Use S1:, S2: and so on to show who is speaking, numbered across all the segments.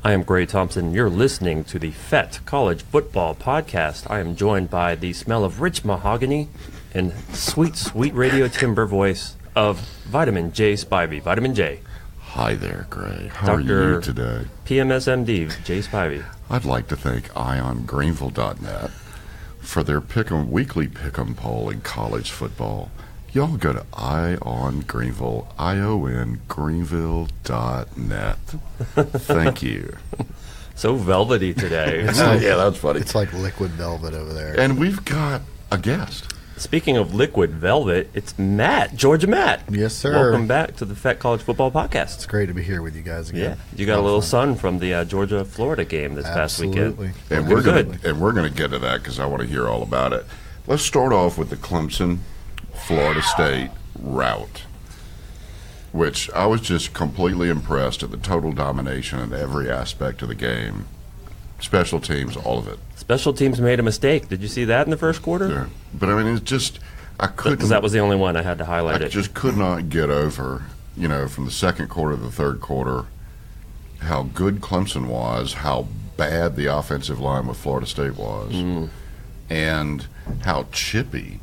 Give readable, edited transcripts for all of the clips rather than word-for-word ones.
S1: I am Gray Thompson. You're listening to the fête College Football Podcast. I am joined by the smell of rich mahogany and sweet, sweet radio timbre voice of Vitamin J Spivey. Vitamin J.
S2: Hi there, Gray. How are you today?
S1: PMSMD, J Spivey.
S2: I'd like to thank IonGreenville.net for their weekly pick'em poll in college football. Y'all go to IonGreenville, ION Greenville.net. Thank you.
S1: So velvety today.
S2: Yeah, that's funny.
S3: It's like liquid velvet over there.
S2: And we've got a guest.
S1: Speaking of liquid velvet, it's Matt, Georgia Matt.
S3: Yes, sir.
S1: Welcome back to the fête College Football Podcast.
S3: It's great to be here with you guys again.
S1: Yeah, you got a little sun from the Georgia-Florida game this past weekend.
S3: Absolutely.
S2: And we're going to get to that because I want to hear all about it. Let's start off with the Clemson, Florida State route, which I was just completely impressed at the total domination in every aspect of the game. Special teams, all of it.
S1: Special teams made a mistake. Did you see that in the first quarter?
S2: Yeah. But, I mean, it's just, I couldn't.
S1: Because that was the only one I had to highlight
S2: I just could not get over, from the second quarter to the third quarter, how good Clemson was, how bad the offensive line with Florida State was, and how chippy.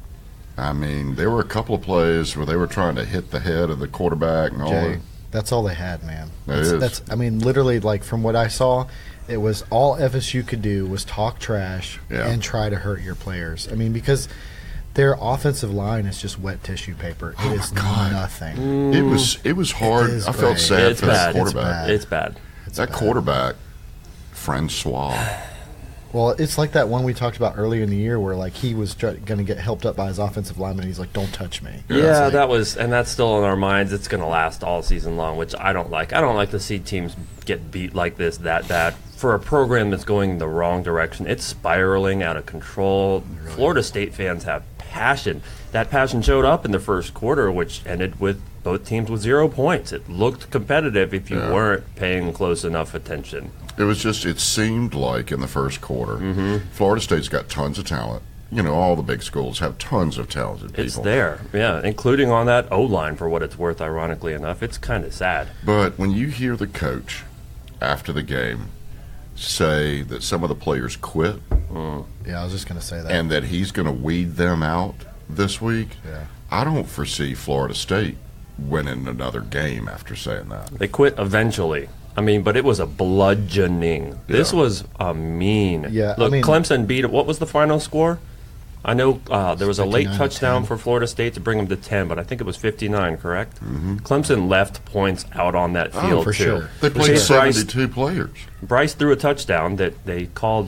S2: I mean, there were a couple of plays where they were trying to hit the head of the quarterback and all that.
S3: That's all they had, man.
S2: That's
S3: I mean, literally, like, from what I saw, it was all FSU could do was talk trash and try to hurt your players. I mean, because their offensive line is just wet tissue paper. It is nothing.
S2: It was hard. I felt sad for that quarterback.
S1: It's bad.
S2: That quarterback, Francois.
S3: Well, it's like that one we talked about earlier in the year where, like, he was going to get helped up by his offensive lineman, and he's like, don't touch me.
S1: Yeah, that's still in our minds. It's going to last all season long, which I don't like. I don't like to see teams get beat like this, that bad. For a program that's going the wrong direction, it's spiraling out of control. Really? Florida State fans have passion. That passion showed up in the first quarter, which ended with both teams with 0 points. It looked competitive if you weren't paying close enough attention. It
S2: seemed like in the first quarter, Florida State's got tons of talent. All the big schools have tons of talented people.
S1: It's there, yeah, including on that O-line for what it's worth, ironically enough. It's kind of sad.
S2: But when you hear the coach after the game say that some of the players quit.
S3: Yeah, I was just going to say that.
S2: And that he's going to weed them out this week.
S3: Yeah.
S2: I don't foresee Florida State winning another game after saying that.
S1: They quit eventually. I mean, but it was a bludgeoning. Yeah. This was a mean.
S3: Yeah,
S1: Look, Clemson beat it. What was the final score? I know there was a late touchdown for Florida State to bring them to 10, but I think it was 59, correct? Clemson left points out on that field,
S3: for
S1: too.
S3: sure.
S2: They played 72 players.
S1: Bryce threw a touchdown that they called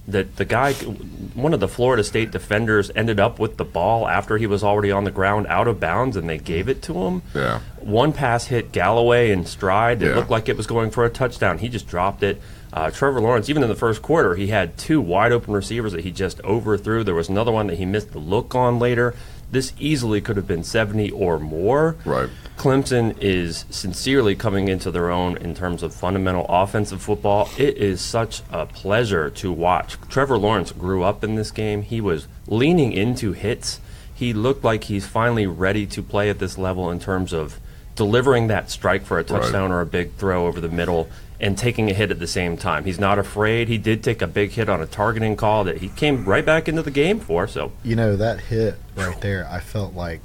S1: that the guy, one of the Florida State defenders, ended up with the ball after he was already on the ground out of bounds, and they gave it to him.
S2: Yeah.
S1: One pass hit Galloway in stride. It looked like it was going for a touchdown. He just dropped it. Trevor Lawrence, even in the first quarter, he had 2 wide-open receivers that he just overthrew. There was another one that he missed the look on later. This easily could have been 70 or more.
S2: Right.
S1: Clemson is sincerely coming into their own in terms of fundamental offensive football. It is such a pleasure to watch. Trevor Lawrence grew up in this game. He was leaning into hits. He looked like he's finally ready to play at this level in terms of delivering that strike for a touchdown or a big throw over the middle and taking a hit at the same time. He's not afraid. He did take a big hit on a targeting call that he came right back into the game for. So
S3: that hit right there, I felt like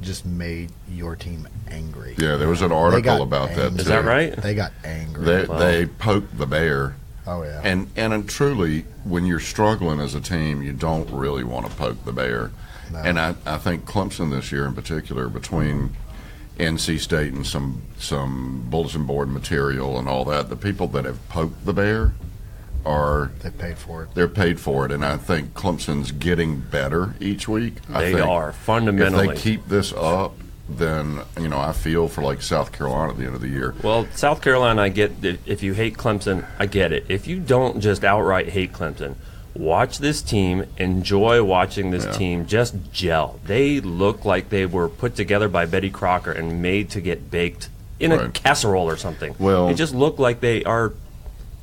S3: just made your team angry.
S2: Yeah, there was an article about that, too.
S1: Is that right?
S3: They got angry.
S2: They poked the bear.
S3: Oh, yeah.
S2: And truly, when you're struggling as a team, you don't really want to poke the bear. No. And I think Clemson this year in particular, between NC State and some bulletin board material and all that, the people that have poked the bear
S3: they paid for it.
S2: They're paid for it, and I think Clemson's getting better each week.
S1: They are fundamentally.
S2: If they keep this up, then I feel for like South Carolina at the end of the year.
S1: Well, South Carolina, I get that. If you hate Clemson, I get it. If you don't just outright hate Clemson, watch this team, enjoy watching this team just gel. They look like they were put together by Betty Crocker and made to get baked in a casserole or something.
S2: Well,
S1: it just looked like they are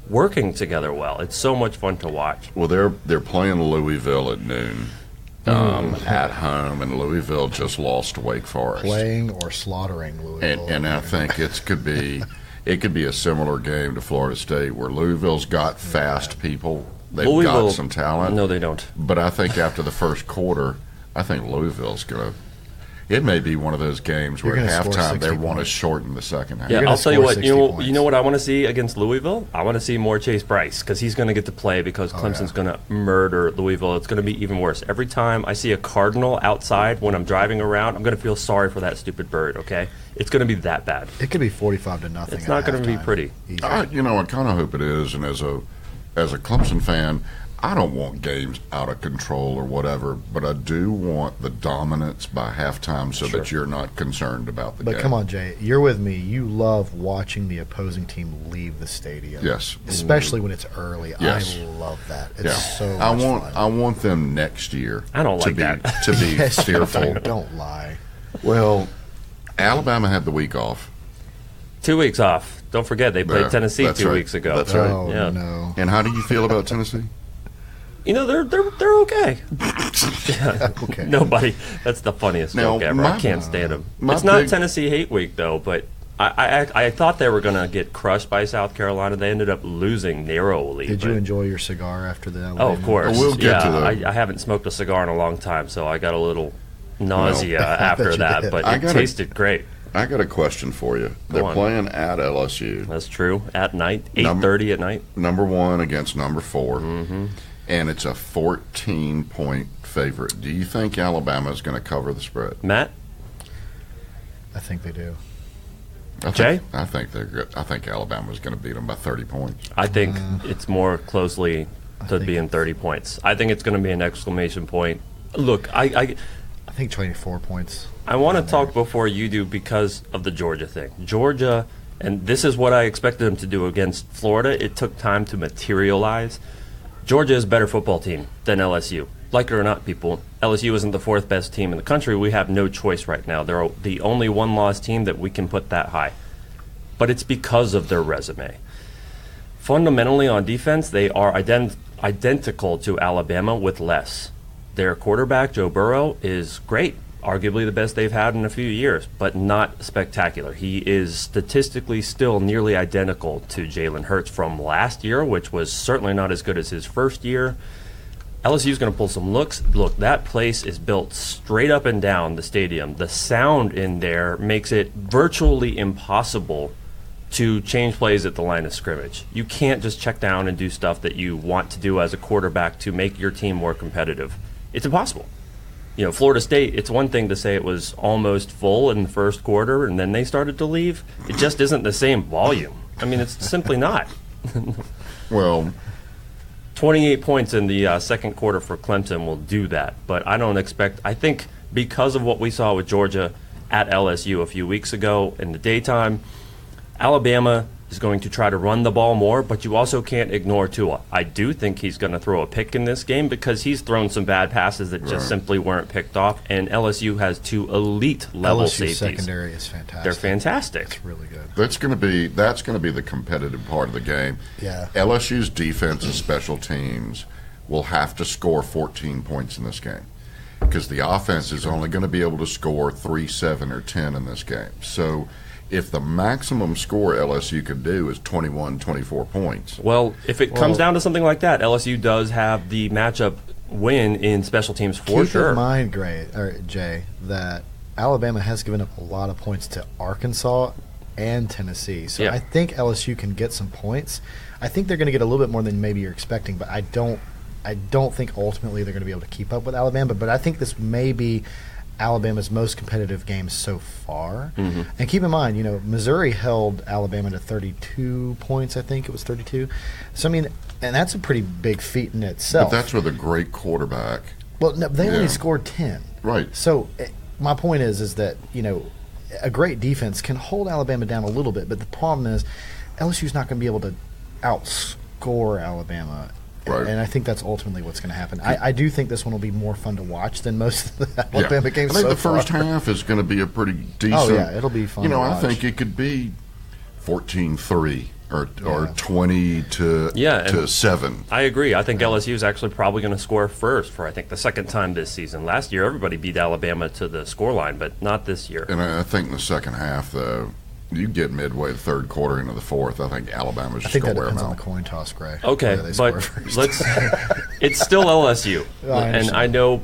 S1: working together well. It's so much fun to watch.
S2: Well, they're playing Louisville at noon at home, and Louisville just lost to Wake Forest.
S3: Playing or slaughtering Louisville.
S2: And I think it could be, it could be a similar game to Florida State where Louisville's got fast people. They've
S1: Louisville,
S2: got some talent.
S1: No, they don't.
S2: But I think after the first quarter, I think Louisville's going to. It may be one of those games where at halftime they want to shorten the second half.
S1: Yeah, I'll tell you what. You know what I want to see against Louisville? I want to see more Chase Bryce because he's going to get to play because Clemson's going to murder Louisville. It's going to be even worse. Every time I see a Cardinal outside when I'm driving around, I'm going to feel sorry for that stupid bird. Okay, it's going to be that bad.
S3: It could be 45-0.
S1: It's not going to be pretty.
S2: I kind of hope it is. And as a Clemson fan, I don't want games out of control or whatever, but I do want the dominance by halftime so that you're not concerned about the game.
S3: But come on, Jay, you're with me. You love watching the opposing team leave the stadium.
S2: Yes.
S3: Especially when it's early.
S2: Yes.
S3: I love that. It's so much fun.
S2: I want them next year
S1: I don't like that.
S2: To be fearful.
S3: Don't lie.
S2: Well, Alabama had the week off.
S1: 2 weeks off. Don't forget, they played Tennessee 2 weeks ago.
S2: That's right.
S3: Oh, no.
S2: And how do you feel about Tennessee?
S1: You know, they're okay.
S3: Okay.
S1: Nobody. That's the funniest joke ever. I can't stand them. It's not Tennessee hate week, though, but I thought they were going to get crushed by South Carolina. They ended up losing narrowly.
S3: Did you enjoy your cigar after the Alabama?
S1: Oh, of course.
S2: Well, we'll get to that.
S1: I haven't smoked a cigar in a long time, so I got a little nausea after that, but it tasted great.
S2: I got a question for you. They're playing at LSU.
S1: That's true. At night, 8:30 at night.
S2: Number 1 against number 4. Mm-hmm. And it's a 14-point favorite. Do you think Alabama is going to cover the spread?
S1: Matt?
S3: I think they do.
S1: Jay?
S2: I think they're good. I think Alabama is going to beat them by 30 points.
S1: I think it's more closely to being 30 points. I think it's going to be an exclamation point. Look, I
S3: think 24 points.
S1: I want to talk before you do because of the Georgia thing. Georgia, and this is what I expected them to do against Florida. It took time to materialize. Georgia is a better football team than LSU. Like it or not, people, LSU isn't the 4th best team in the country. We have no choice right now. They're the only one-loss team that we can put that high. But it's because of their resume. Fundamentally on defense, they are identical to Alabama with less. Their quarterback, Joe Burrow, is great. Arguably the best they've had in a few years, but not spectacular. He is statistically still nearly identical to Jalen Hurts from last year, which was certainly not as good as his first year. LSU's going to pull some looks. Look, that place is built straight up and down the stadium. The sound in there makes it virtually impossible to change plays at the line of scrimmage. You can't just check down and do stuff that you want to do as a quarterback to make your team more competitive. It's impossible. You know, Florida State, it's one thing to say it was almost full in the first quarter and then they started to leave. It just isn't the same volume. I mean, it's simply not.
S2: Well,
S1: 28 points in the second quarter for Clemson will do that. But I don't expect, I think because of what we saw with Georgia at LSU a few weeks ago in the daytime, Alabama is going to try to run the ball more, but you also can't ignore Tua. I do think he's going to throw a pick in this game because he's thrown some bad passes that just simply weren't picked off, and LSU has 2 elite-level safeties.
S3: Secondary is fantastic.
S1: They're fantastic.
S3: It's really good.
S2: That's going to be the competitive part of the game.
S3: Yeah.
S2: LSU's defense and special teams will have to score 14 points in this game because the offense is only going to be able to score 3, 7, or 10 in this game. So if the maximum score LSU could do is 21, 24 points.
S1: Well, if it comes down to something like that, LSU does have the matchup win in special teams for sure.
S3: Keep in mind, Jay, that Alabama has given up a lot of points to Arkansas and Tennessee. So I think LSU can get some points. I think they're going to get a little bit more than maybe you're expecting, but I don't think ultimately they're going to be able to keep up with Alabama. But I think this may be Alabama's most competitive game so far. Mm-hmm. And keep in mind, Missouri held Alabama to 32 points, I think it was 32. So, I mean, and that's a pretty big feat in itself.
S2: But that's with a great quarterback.
S3: Well, no, they only scored 10.
S2: Right.
S3: So, my point is that, a great defense can hold Alabama down a little bit, but the problem is LSU's not going to be able to outscore Alabama.
S2: Right.
S3: And I think that's ultimately what's going to happen. I do think this one will be more fun to watch than most of the Alabama games.
S2: I think the first half is going to be a pretty decent.
S3: Oh yeah, it'll be fun. To watch.
S2: I think it could be 14-3 or 20 to 7.
S1: I agree. I think LSU is actually probably going to score first for I think the second time this season. Last year, everybody beat Alabama to the scoreline, but not this year.
S2: And I think in the second half, though, you get midway the third quarter into the fourth, I think Alabama's just going to wear them out.
S3: I think that depends on the coin toss, Gray.
S1: Okay, but it's still LSU. And I know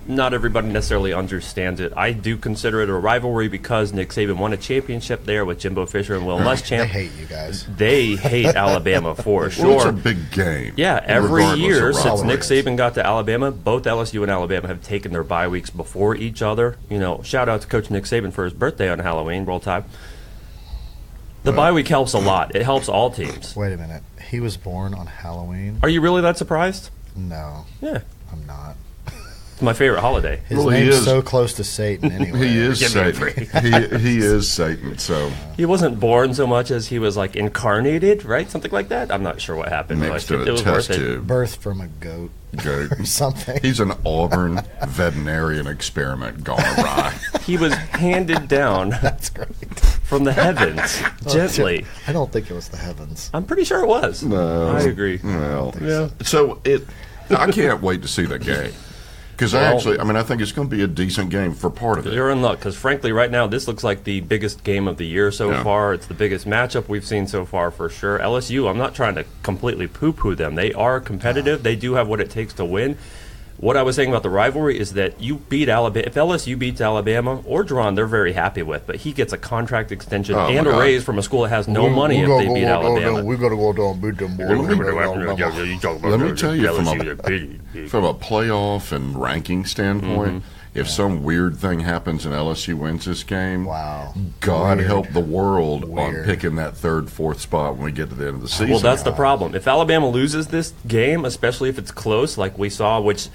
S1: not everybody necessarily understands it. I do consider it a rivalry because Nick Saban won a championship there with Jimbo Fisher and Will Muschamp.
S3: They hate you guys.
S1: They hate Alabama for sure.
S2: Well, it's a big game.
S1: Yeah, every year since Nick Saban got to Alabama, both LSU and Alabama have taken their bye weeks before each other. Shout out to Coach Nick Saban for his birthday on Halloween, Roll Tide. The bye week helps a lot. It helps all teams.
S3: Wait a minute. He was born on Halloween?
S1: Are you really that surprised?
S3: No.
S1: Yeah.
S3: I'm not.
S1: It's my favorite holiday.
S3: His name's so close to Satan anyway.
S2: He is Satan. he is Satan, so.
S1: He wasn't born so much as he was incarnated, right? Something like that? I'm not sure what happened.
S2: Next to a test tube.
S3: Birth from a goat. Or something.
S2: He's an Auburn veterinarian experiment gone awry.
S1: He was handed down.
S3: That's great.
S1: From the heavens, gently.
S3: I don't think it was the heavens.
S1: I'm pretty sure it was.
S2: No.
S1: I agree.
S2: Well, yeah. So I can't wait to see that game. Because I think it's going to be a decent game for part of it.
S1: You're in luck because, frankly, right now, this looks like the biggest game of the year so far. It's the biggest matchup we've seen so far for sure. LSU, I'm not trying to completely poo-poo them. They are competitive. They do have what it takes to win. What I was saying about the rivalry is that you beat Alabama. If LSU beats Alabama, Orgeron, they're very happy with, but he gets a contract extension and a raise from a school that has no money if they beat Alabama.
S3: We got to go down and beat them boys.
S2: Let me tell you, from a playoff and ranking standpoint, if some weird thing happens and LSU wins this game, God help the world on picking that third, fourth spot when we get to the end of the season.
S1: Well, that's the problem. If Alabama loses this game, especially if it's close like we saw, which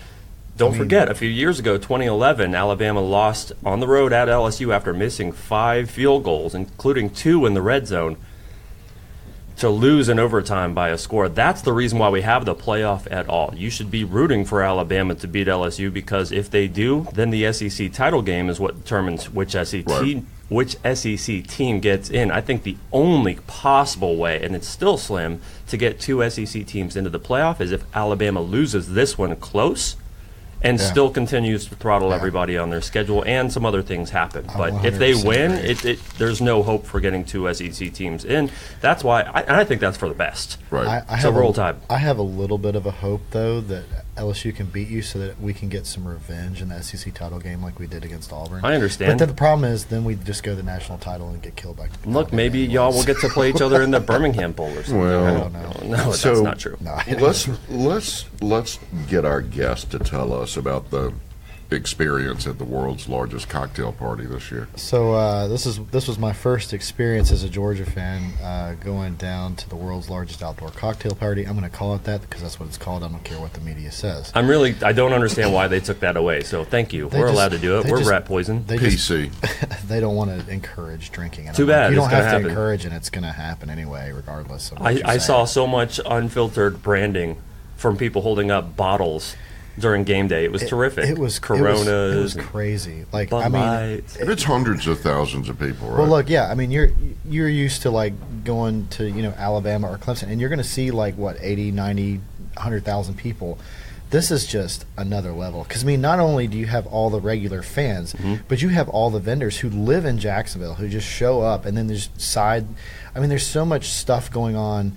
S1: don't forget, a few years ago, 2011, Alabama lost on the road at LSU after missing 5 field goals, including 2 in the red zone, to lose in overtime by a score. That's the reason why we have the playoff at all. You should be rooting for Alabama to beat LSU because if they do, then the SEC title game is what determines which SEC team gets in. I think the only possible way, and it's still slim, to get 2 SEC teams into the playoff is if Alabama loses this one close and still continues to throttle everybody on their schedule, and some other things happen. But if they win, there's no hope for getting 2 SEC teams in. That's why I think that's for the best.
S2: Right.
S1: So roll tide.
S3: I have a little bit of a hope, though, that LSU can beat you so that we can get some revenge in the SEC title game like we did against Auburn.
S1: I understand.
S3: But then the problem is then we just go to the national title and get killed by
S1: Look, maybe y'all will get to play each other in the Birmingham Bowl or something.
S2: Well,
S3: I don't know.
S1: No, that's not true.
S3: No,
S2: let's get our guest to tell us about the experience at the world's largest cocktail party this year.
S3: So this was my first experience as a Georgia fan going down to the world's largest outdoor cocktail party. I'm going to call it that because that's what it's called. I don't care what the media says.
S1: I don't understand why they took that away. So thank you. We're allowed to do it. We're rat poison.
S2: PC.
S3: They don't want to encourage drinking.
S1: Too bad.
S3: You don't have to encourage, and it's going to happen anyway, regardless of what
S1: I saw so much unfiltered branding from people holding up bottles during game day. It was terrific.
S3: It was
S1: Coronas.
S3: It was crazy. Like
S1: Bud Lights.
S2: It's hundreds of thousands of people, right?
S3: Well, look, you're used to going to Alabama or Clemson, and you're going to see 80, 90, 100,000 people. This is just another level because not only do you have all the regular fans, but you have all the vendors who live in Jacksonville who just show up, and then there's there's so much stuff going on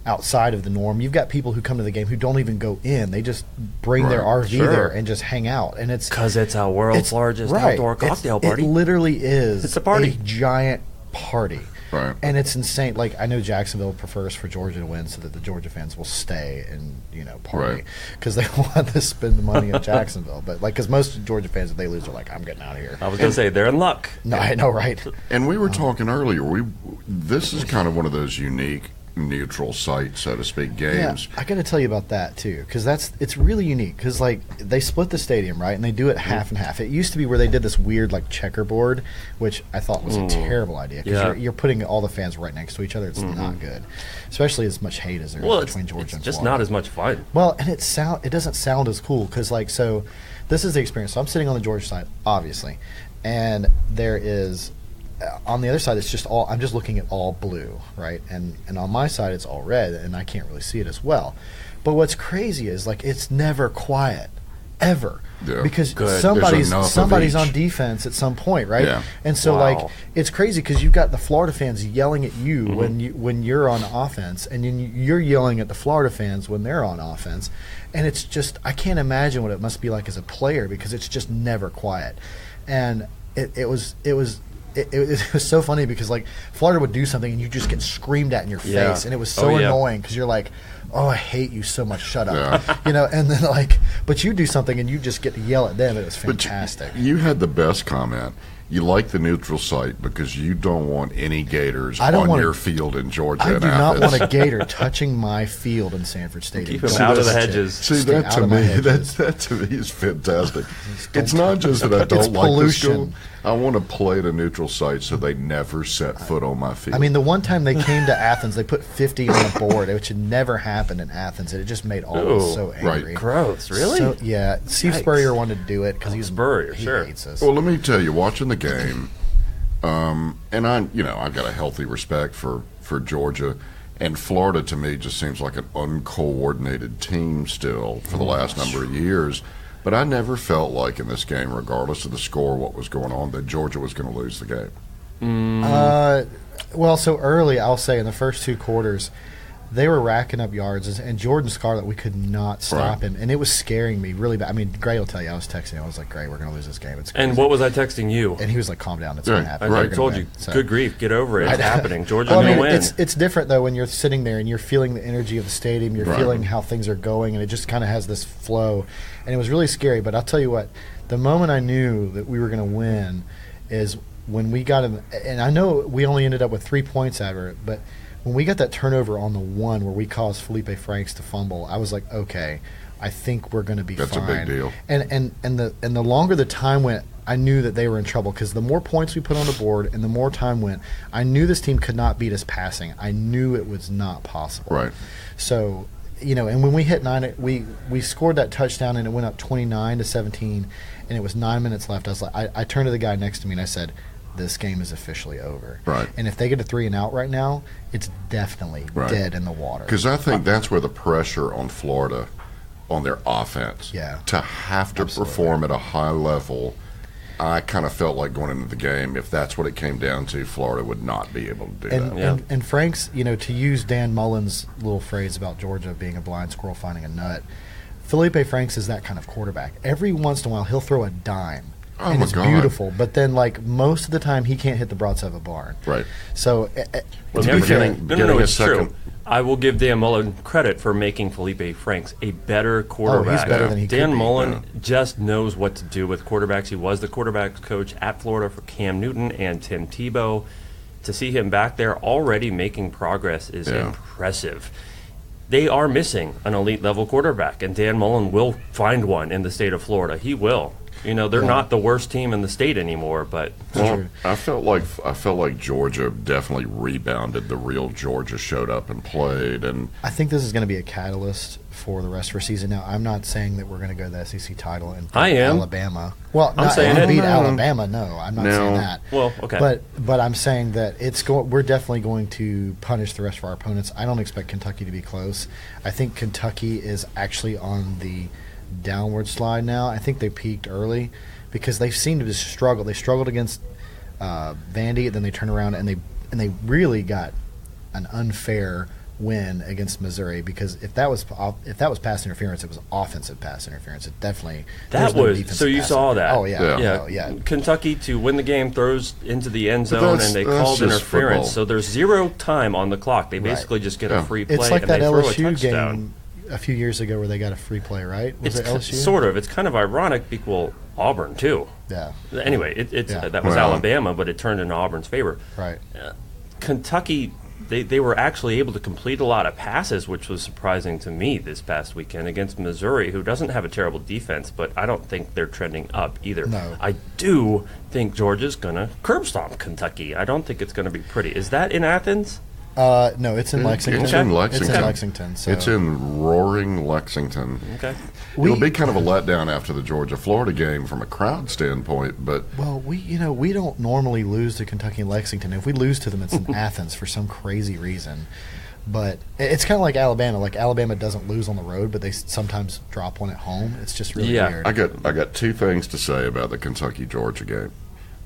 S3: outside of the norm. You've got people who come to the game who don't even go in. They just bring their RV there and just hang out. And it's
S1: because it's our world's largest outdoor cocktail party.
S3: It literally is.
S1: It's a party.
S3: A giant party.
S2: Right.
S3: And it's insane. I know Jacksonville prefers for Georgia to win so that the Georgia fans will stay and party because they want to spend the money in Jacksonville. But because most Georgia fans, if they lose, are I'm getting out of here.
S1: I was going to say they're in luck.
S3: No, I know, right?
S2: And we were talking earlier. This is kind of one of those unique neutral site, so to speak, games.
S3: Yeah, I got to tell you about that too, because it's really unique. Because they split the stadium, right, and they do it half and half. It used to be where they did this weird checkerboard, which I thought was a terrible idea because you're putting all the fans right next to each other. It's not good, especially as much hate as there is between Georgia and Florida.
S1: It's just not as much fun.
S3: Well, and it doesn't sound as cool because so this is the experience. So I'm sitting on the Georgia side, obviously, and there is. On the other side, it's just I'm just looking at all blue, right? And on my side, it's all red, and I can't really see it as well. But what's crazy is it's never quiet. ever.
S2: Yeah.
S3: Because
S2: Good.
S3: somebody's on defense at some point, right?
S2: Yeah.
S3: And so like it's crazy because you've got the Florida fans yelling at you when you're on offense, and you're yelling at the Florida fans when they're on offense, and it's just I can't imagine what it must be like as a player because it's just never quiet, and it was so funny because like Florida would do something and you just get screamed at in your face, and it was so annoying because you're like, oh, I hate you so much, shut up. Yeah. And then like, but you do something and you just get to yell at them. It was fantastic.
S2: But you had the best comment. You like the neutral site because you don't want any Gators on your field in Georgia.
S3: I do not want a Gator touching my field in Sanford Stadium.
S1: Keep him out of the hedges.
S2: See, that to me is fantastic. It's not just that I don't like the school. I want to play at a neutral site so they never set foot on my field.
S3: I mean, the one time they came to Athens, they put 50 on the board, which had never happened in Athens, and it just made all of us so angry.
S2: Right.
S1: Gross, really?
S3: So, yeah, Steve Spurrier wanted to do it because he hates us.
S2: Well, let me tell you, watching the game, and I've got a healthy respect for Georgia, and Florida to me just seems like an uncoordinated team still for the last number of years. But I never felt like in this game, regardless of the score, what was going on, that Georgia was going to lose the game.
S3: Well, so early, I'll say in the first two quarters, they were racking up yards, and Jordan Scarlett, we could not stop him, and it was scaring me really bad. I mean, Gray will tell you, I was texting him. I was like, Gray, we're going to lose this game. It's crazy.
S1: And what was I texting you?
S3: And he was like, calm down. It's going to happen.
S1: I told you, good grief, get over it. It's happening. Georgia's
S3: going
S1: to win.
S3: It's different, though, when you're sitting there and you're feeling the energy of the stadium. You're feeling how things are going, and it just kind of has this flow. And it was really scary. But I'll tell you what, the moment I knew that we were going to win is when we got him. And I know we only ended up with 3 points out of it, but when we got that turnover on the one where we caused Felipe Franks to fumble, I was like, okay, I think we're going to be fine.
S2: That's a big deal.
S3: And the longer the time went, I knew that they were in trouble because the more points we put on the board and the more time went, I knew this team could not beat us passing. I knew it was not possible.
S2: Right.
S3: So, and when we hit 9, we scored that touchdown and it went up 29-17, and it was 9 minutes left. I was like, I turned to the guy next to me and I said, this game is officially over.
S2: Right.
S3: And if they get a 3 and out right now, it's definitely dead in the water.
S2: Because I think that's where the pressure on Florida, on their offense, to have to perform at a high level, I kind of felt like going into the game, if that's what it came down to, Florida would not be able to do that.
S3: And Frank's, to use Dan Mullen's little phrase about Georgia being a blind squirrel finding a nut, Felipe Franks is that kind of quarterback. Every once in a while, he'll throw a dime.
S2: Oh,
S3: and
S2: my
S3: it's
S2: God.
S3: beautiful, but then like most of the time he can't hit the broadside of a barn.
S2: Right.
S3: So,
S1: it's true. I will give Dan Mullen credit for making Felipe Franks a better quarterback.
S3: He's better than he
S1: Dan
S3: could be.
S1: Mullen just knows what to do with quarterbacks. He was the quarterbacks coach at Florida for Cam Newton and Tim Tebow. To see him back there already making progress is impressive. They are missing an elite level quarterback, and Dan Mullen will find one in the state of Florida. He will. They're not the worst team in the state anymore, but
S2: I felt like Georgia definitely rebounded. The real Georgia showed up and played, and
S3: I think this is going to be a catalyst for the rest of our season. Now, I'm not saying that we're going to go to the SEC title and beat Alabama. Well,
S1: I'm saying
S3: beat Alabama. No, I'm not saying that.
S1: Well, okay,
S3: but I'm saying that we're definitely going to punish the rest of our opponents. I don't expect Kentucky to be close. I think Kentucky is actually on the downward slide now. I think they peaked early because they seem to just struggle. They struggled against Vandy, then they turned around and they really got an unfair win against Missouri because if that was pass interference, it was offensive pass interference. It definitely
S1: so you saw that.
S3: Oh yeah.
S1: Yeah. Kentucky to win the game throws into the end zone and they called interference.
S2: Football.
S1: So there's zero time on the clock. They basically just get a free play
S3: it's like
S1: and
S3: that
S1: they throw a
S3: LSU
S1: touchdown.
S3: Game a few years ago where they got a free play, right? Was it LSU?
S1: Sort of. It's kind of ironic. Well, Auburn too.
S3: Yeah.
S1: Anyway, that was Alabama, but it turned in Auburn's favor.
S3: Right.
S1: Kentucky, they were actually able to complete a lot of passes, which was surprising to me this past weekend against Missouri, who doesn't have a terrible defense, but I don't think they're trending up either.
S3: No.
S1: I do think Georgia's going to curb stomp Kentucky. I don't think it's going to be pretty. Is that in Athens?
S3: No, it's in Lexington.
S2: It's in Lexington.
S3: It's in Lexington. So.
S2: It's in roaring Lexington.
S1: Okay.
S2: It'll be kind of a letdown after the Georgia-Florida game from a crowd standpoint, but
S3: we don't normally lose to Kentucky and Lexington. If we lose to them, it's in Athens for some crazy reason. But it's kind of like Alabama. Like Alabama doesn't lose on the road, but they sometimes drop one at home. It's just really weird.
S2: I got two things to say about the Kentucky-Georgia game.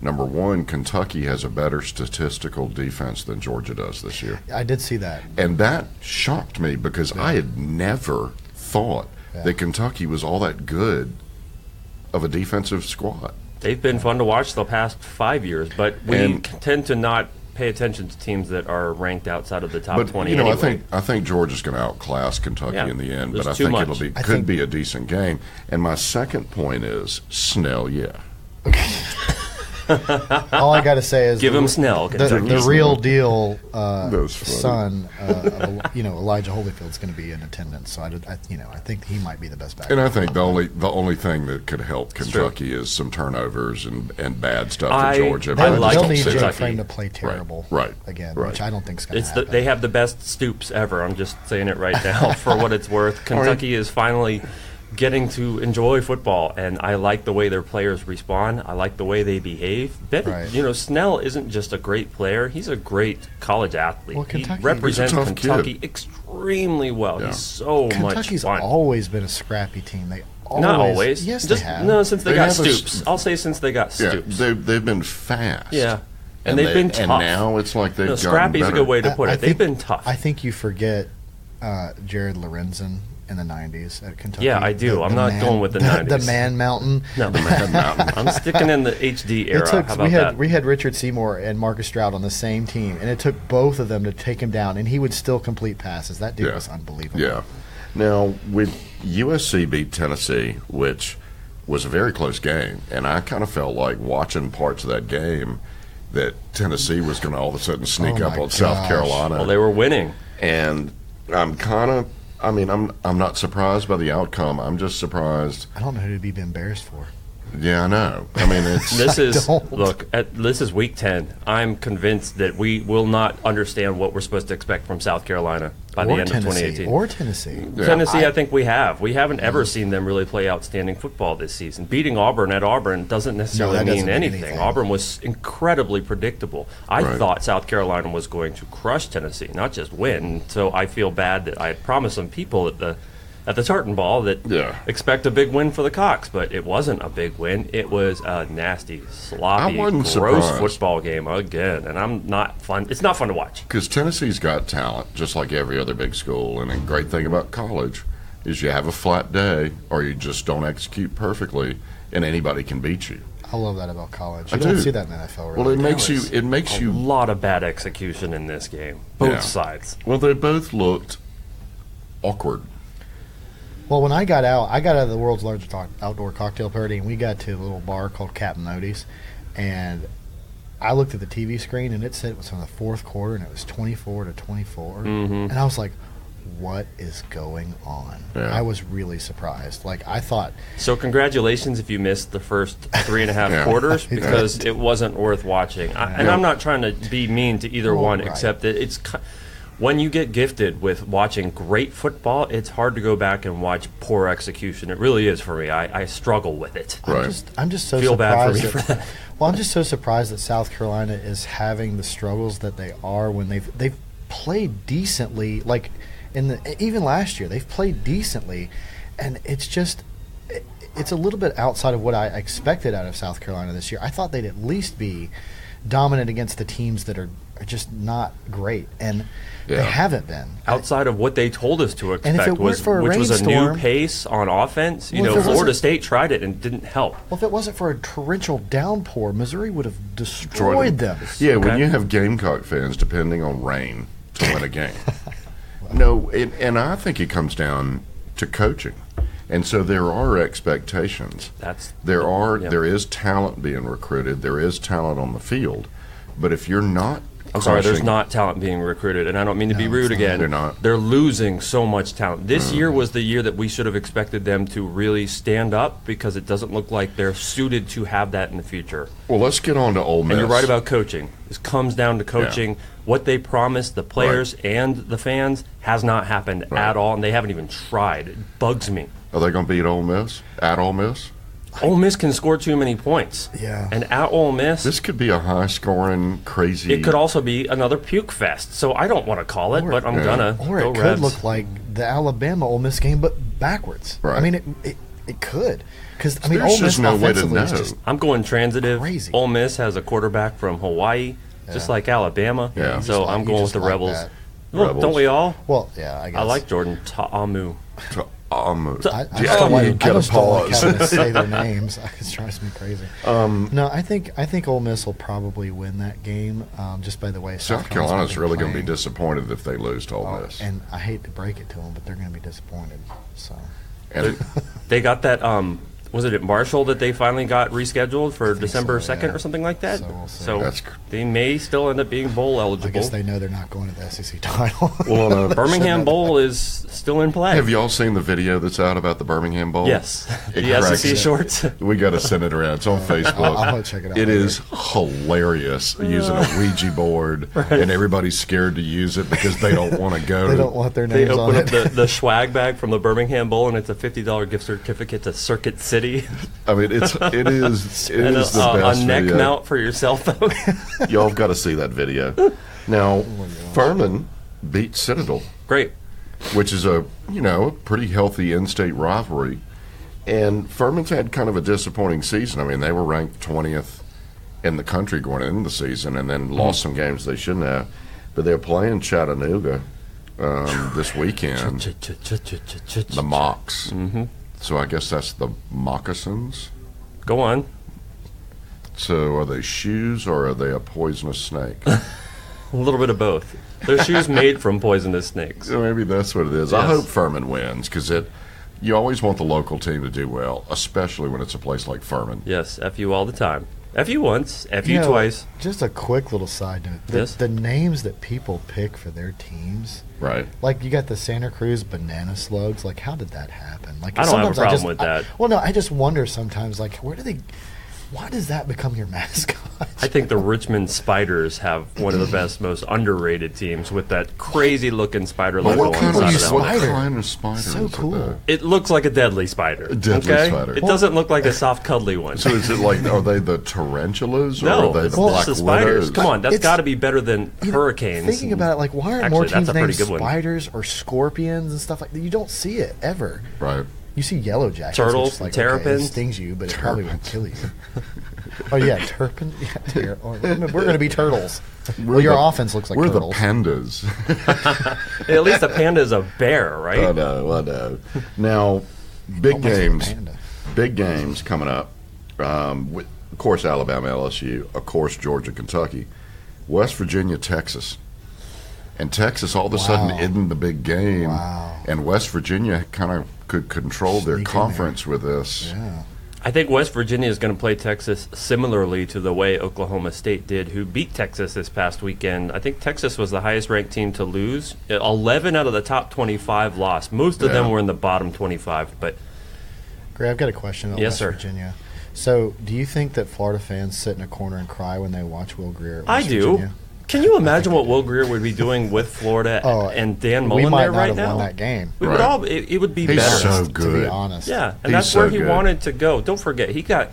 S2: Number one, Kentucky has a better statistical defense than Georgia does this year.
S3: I did see that.
S2: And that shocked me because I had never thought that Kentucky was all that good of a defensive squad.
S1: They've been fun to watch the past 5 years, but we tend to not pay attention to teams that are ranked outside of the top 20 anyway.
S2: I think Georgia's going to outclass Kentucky in the end, but I think it could be a decent game. And my second point is Snell,
S3: All I got to say is
S1: give him Snell.
S3: The real deal son of Elijah Holyfield's going to be in attendance. So I think he might be the best back.
S2: And I think the only thing that could help Kentucky is some turnovers and bad stuff for Georgia.
S3: They'll need Jay Frame to play terrible again, which I don't think is going to happen.
S1: They have the best Stoops ever. I'm just saying it right now for what it's worth. Kentucky is finally getting to enjoy football, and I like the way their players respond. I like the way they behave. Snell isn't just a great player; he's a great college athlete.
S3: Well,
S1: he represents Kentucky extremely well. He's so much fun.
S3: Kentucky's always been a scrappy team.
S1: Not always.
S3: Yes, they have.
S1: No, since they got Stoops. I'll say since they got Stoops.
S2: They've been fast.
S1: Yeah. And they've been tough.
S2: And now it's like they've gotten
S1: scrappy's
S2: better.
S1: a good way to put it. They've been tough.
S3: I think you forget Jared Lorenzen in the 90s at Kentucky.
S1: Yeah, I do. I'm not going with the 90s.
S3: The Man Mountain.
S1: No, the Man Mountain. I'm sticking in the HD era. How about that?
S3: We had Richard Seymour and Marcus Stroud on the same team, and it took both of them to take him down, and he would still complete passes. That dude was unbelievable.
S2: Yeah. Now, with USC beat Tennessee, which was a very close game, and I kind of felt like watching parts of that game that Tennessee was going to all of a sudden sneak up on South Carolina.
S1: Well, they were winning.
S2: And I'm not surprised by the outcome. I'm just surprised.
S3: I don't know who to be embarrassed for.
S2: Yeah, I know. I mean, it's
S1: this is week 10. I'm convinced that we will not understand what we're supposed to expect from South Carolina by the end of 2018.
S3: Or Tennessee.
S1: Yeah. Tennessee, I think we have. We haven't ever seen them really play outstanding football this season. Beating Auburn at Auburn doesn't necessarily mean anything. Auburn was incredibly predictable. I thought South Carolina was going to crush Tennessee, not just win. So I feel bad that I had promised some people at the Tartan Ball that expect a big win for the Cox, but it wasn't a big win. It was a nasty, sloppy, gross football game again, and I'm not fun. It's not fun to watch.
S2: Because Tennessee's got talent, just like every other big school, and the great thing about college is you have a flat day or you just don't execute perfectly, and anybody can beat you.
S3: I love that about college. You don't see that in the NFL. Really.
S2: Well, it makes you
S1: a lot of bad execution in this game, both sides.
S2: Well, they both looked awkward.
S3: Well, when I got out of the world's largest outdoor cocktail party, and we got to a little bar called Captain Odie's, and I looked at the TV screen, and it said it was on the fourth quarter, and it was 24-24, and I was like, what is going on?
S2: Yeah.
S3: I was really surprised. Like, I thought...
S1: So congratulations if you missed the first 3.5 quarters, because it wasn't worth watching. And I'm not trying to be mean to either one, except that it's... When you get gifted with watching great football, it's hard to go back and watch poor execution. It really is for me. I struggle with it.
S3: I'm just so
S1: feel
S3: surprised
S1: bad for me for that.
S3: Well, I'm just so surprised that South Carolina is having the struggles that they are when they've played decently. Like even last year, they've played decently, and it's a little bit outside of what I expected out of South Carolina this year. I thought they'd at least be dominant against the teams that are just not great, and they haven't been.
S1: Outside of what they told us to expect, which was a new pace on offense. Florida State tried it and didn't help.
S3: Well, if it wasn't for a torrential downpour, Missouri would have destroyed them.
S2: Yeah, when you have Gamecock fans depending on rain to win a game. No, and I think it comes down to coaching. And so there are expectations. There is talent being recruited. There is talent on the field. But if you're not
S1: there's not talent being recruited, and I don't mean to be rude again.
S2: They're not.
S1: They're losing so much talent. This year was the year that we should have expected them to really stand up, because it doesn't look like they're suited to have that in the future.
S2: Well, let's get on to Ole Miss.
S1: And you're right about coaching. This comes down to coaching. Yeah. What they promised the players and the fans has not happened at all, and they haven't even tried. It bugs me.
S2: Are they going to beat Ole Miss? At Ole Miss?
S1: Ole Miss can score too many points.
S3: Yeah.
S1: And at Ole Miss,
S2: This could be a high-scoring, crazy.
S1: it could also be another puke fest. So I don't want to call it, but I'm gonna
S3: Or
S1: go
S3: it could
S1: Rebs.
S3: look like the Alabama Ole Miss game, but backwards.
S2: Right.
S3: I mean, it could. Because, I mean,
S2: There's
S3: Ole Miss
S2: just no way to
S3: offensively is
S2: know.
S3: just
S1: I'm going transitive.
S3: Crazy.
S1: Ole Miss has a quarterback from Hawaii, just
S3: Yeah.
S1: like Alabama.
S2: Yeah. You
S1: So
S3: just
S1: I'm
S3: like-
S1: going
S3: you
S1: with the
S3: just like
S1: Rebels.
S3: that.
S1: Look,
S2: Rebels.
S1: don't we all?
S3: Well, yeah, I guess.
S1: I like Jordan Ta'amu.
S3: I
S2: Yeah,
S3: just don't like,
S2: you
S3: I
S2: gotta
S3: just don't like
S2: pause.
S3: having to say their names. It drives me crazy. No, I think Ole Miss will probably win that game just by the way
S2: South
S3: Carolina's
S2: Carolina's
S3: been
S2: really going to be
S3: playing.
S2: disappointed if they lose to Ole Miss.
S3: And I hate to break it to them, but they're going to be disappointed. So
S2: And
S1: They got that. Was it at Marshall that they finally got rescheduled for
S3: think
S1: December
S3: so,
S1: 2nd
S3: yeah.
S1: or something like that?
S3: So we'll see.
S1: So
S2: That's
S1: they may still end up being bowl eligible.
S3: I guess they know they're not going to the SEC title.
S2: well,
S1: Birmingham Bowl is still in play.
S2: have y'all seen the video that's out about the Birmingham Bowl?
S1: Yes,
S2: It
S1: the
S2: cracks
S1: SEC
S2: me.
S1: shorts.
S2: We got to send it around. It's on Facebook.
S3: I'm gonna check it out
S2: It
S3: later.
S2: is hilarious using a Ouija board, and everybody's scared to use it because they don't want to go.
S3: They
S2: to
S3: don't want their
S1: They
S3: names on
S1: open up
S3: it.
S1: the swag bag from the Birmingham Bowl, and it's a $50 gift certificate to Circuit City
S2: I mean, it is
S1: and
S2: the best
S1: a neck
S2: video.
S1: mount for your cell phone.
S2: Y'all have got to see that video. Now, Furman beat Citadel,
S1: Great.
S2: which is a pretty healthy in-state rivalry, and Furman's had kind of a disappointing season. I mean, they were ranked 20th in the country going into the season, and then lost some games they shouldn't have. But they're playing Chattanooga this weekend, the Mocks.
S1: Mm-hmm.
S2: So I guess that's the moccasins.
S1: Go on.
S2: So are they shoes or are they a poisonous snake?
S1: A little bit of both. They're shoes made from poisonous snakes.
S2: So maybe that's what it is. I
S1: Yes.
S2: hope Furman wins because you always want the local team to do well, especially when it's a place like Furman.
S1: Yes, F you all the time. F you once, F you
S3: You know,
S1: twice.
S3: Just a quick little side note.
S1: Yes.
S3: The names that people pick for their teams,
S2: Right.
S3: like you got the Santa Cruz Banana Slugs. Like, how did that happen? Like,
S1: I don't have a
S3: sometimes
S1: problem with that.
S3: well, no, I just wonder sometimes, like, why does that become your mascot?
S1: I think the Richmond Spiders have one of the best, most underrated teams with that crazy-looking spider
S2: But
S1: logo
S2: what
S1: on
S2: kind
S1: the
S2: of
S1: side of that one.
S2: spider
S3: So
S2: is it,
S3: cool.
S2: though?
S1: It looks like a deadly spider.
S2: A deadly
S1: okay?
S2: spider.
S1: It doesn't look like a soft, cuddly one.
S2: So is it like, are they the tarantulas or
S1: No,
S2: are they
S1: it's
S2: the black
S1: the spiders.
S2: widows?
S1: Come on, that's
S3: It's-
S1: got to be better than hurricanes.
S3: Thinking about it, like, why aren't
S1: Actually,
S3: more
S1: that's
S3: teams
S1: a pretty
S3: named
S1: good one.
S3: spiders or scorpions and stuff like that? You don't see it ever.
S2: Right.
S3: You see yellow jackets,
S1: Turtles,
S3: which is like,
S1: terrapins.
S3: it stings you, but it probably won't kill you. Oh yeah, turpin. Yeah, we're going to be turtles. Well, your offense looks like
S2: we're
S3: turtles.
S2: the pandas.
S1: At least a panda is a bear, right?
S2: I know. Now, big
S3: Almost like a
S2: games.
S3: panda.
S2: Big games coming up. Of course, Alabama, LSU. Of course, Georgia, Kentucky. West Virginia, Texas. And Texas all of a sudden
S3: Wow.
S2: isn't the big game.
S3: Wow.
S2: And West Virginia kind of could control their
S3: Sneak in
S2: conference with this.
S3: Yeah.
S1: I think West Virginia is going to play Texas similarly to the way Oklahoma State did, who beat Texas this past weekend. I think Texas was the highest-ranked team to lose. 11 out of the top 25 lost. Most of them
S2: Yeah.
S1: were in the bottom 25, but
S3: Gray, I've got a question about
S1: Yes,
S3: West
S1: sir.
S3: Virginia. So, do you think that Florida fans sit in a corner and cry when they watch Will Grier at
S1: I
S3: West
S1: do.
S3: Virginia?
S1: Can you imagine what Will Grier would be doing with Florida and Dan
S3: we
S1: Mullen
S3: might
S1: there
S3: not
S1: right
S3: have
S1: now?
S3: won that game.
S1: We would
S2: Right.
S1: all. It would be
S2: He's
S1: better.
S2: so
S3: To be
S2: good.
S3: honest.
S1: Yeah, and
S2: He's
S1: that's where
S2: so
S1: he
S2: good.
S1: wanted to go. Don't forget, he got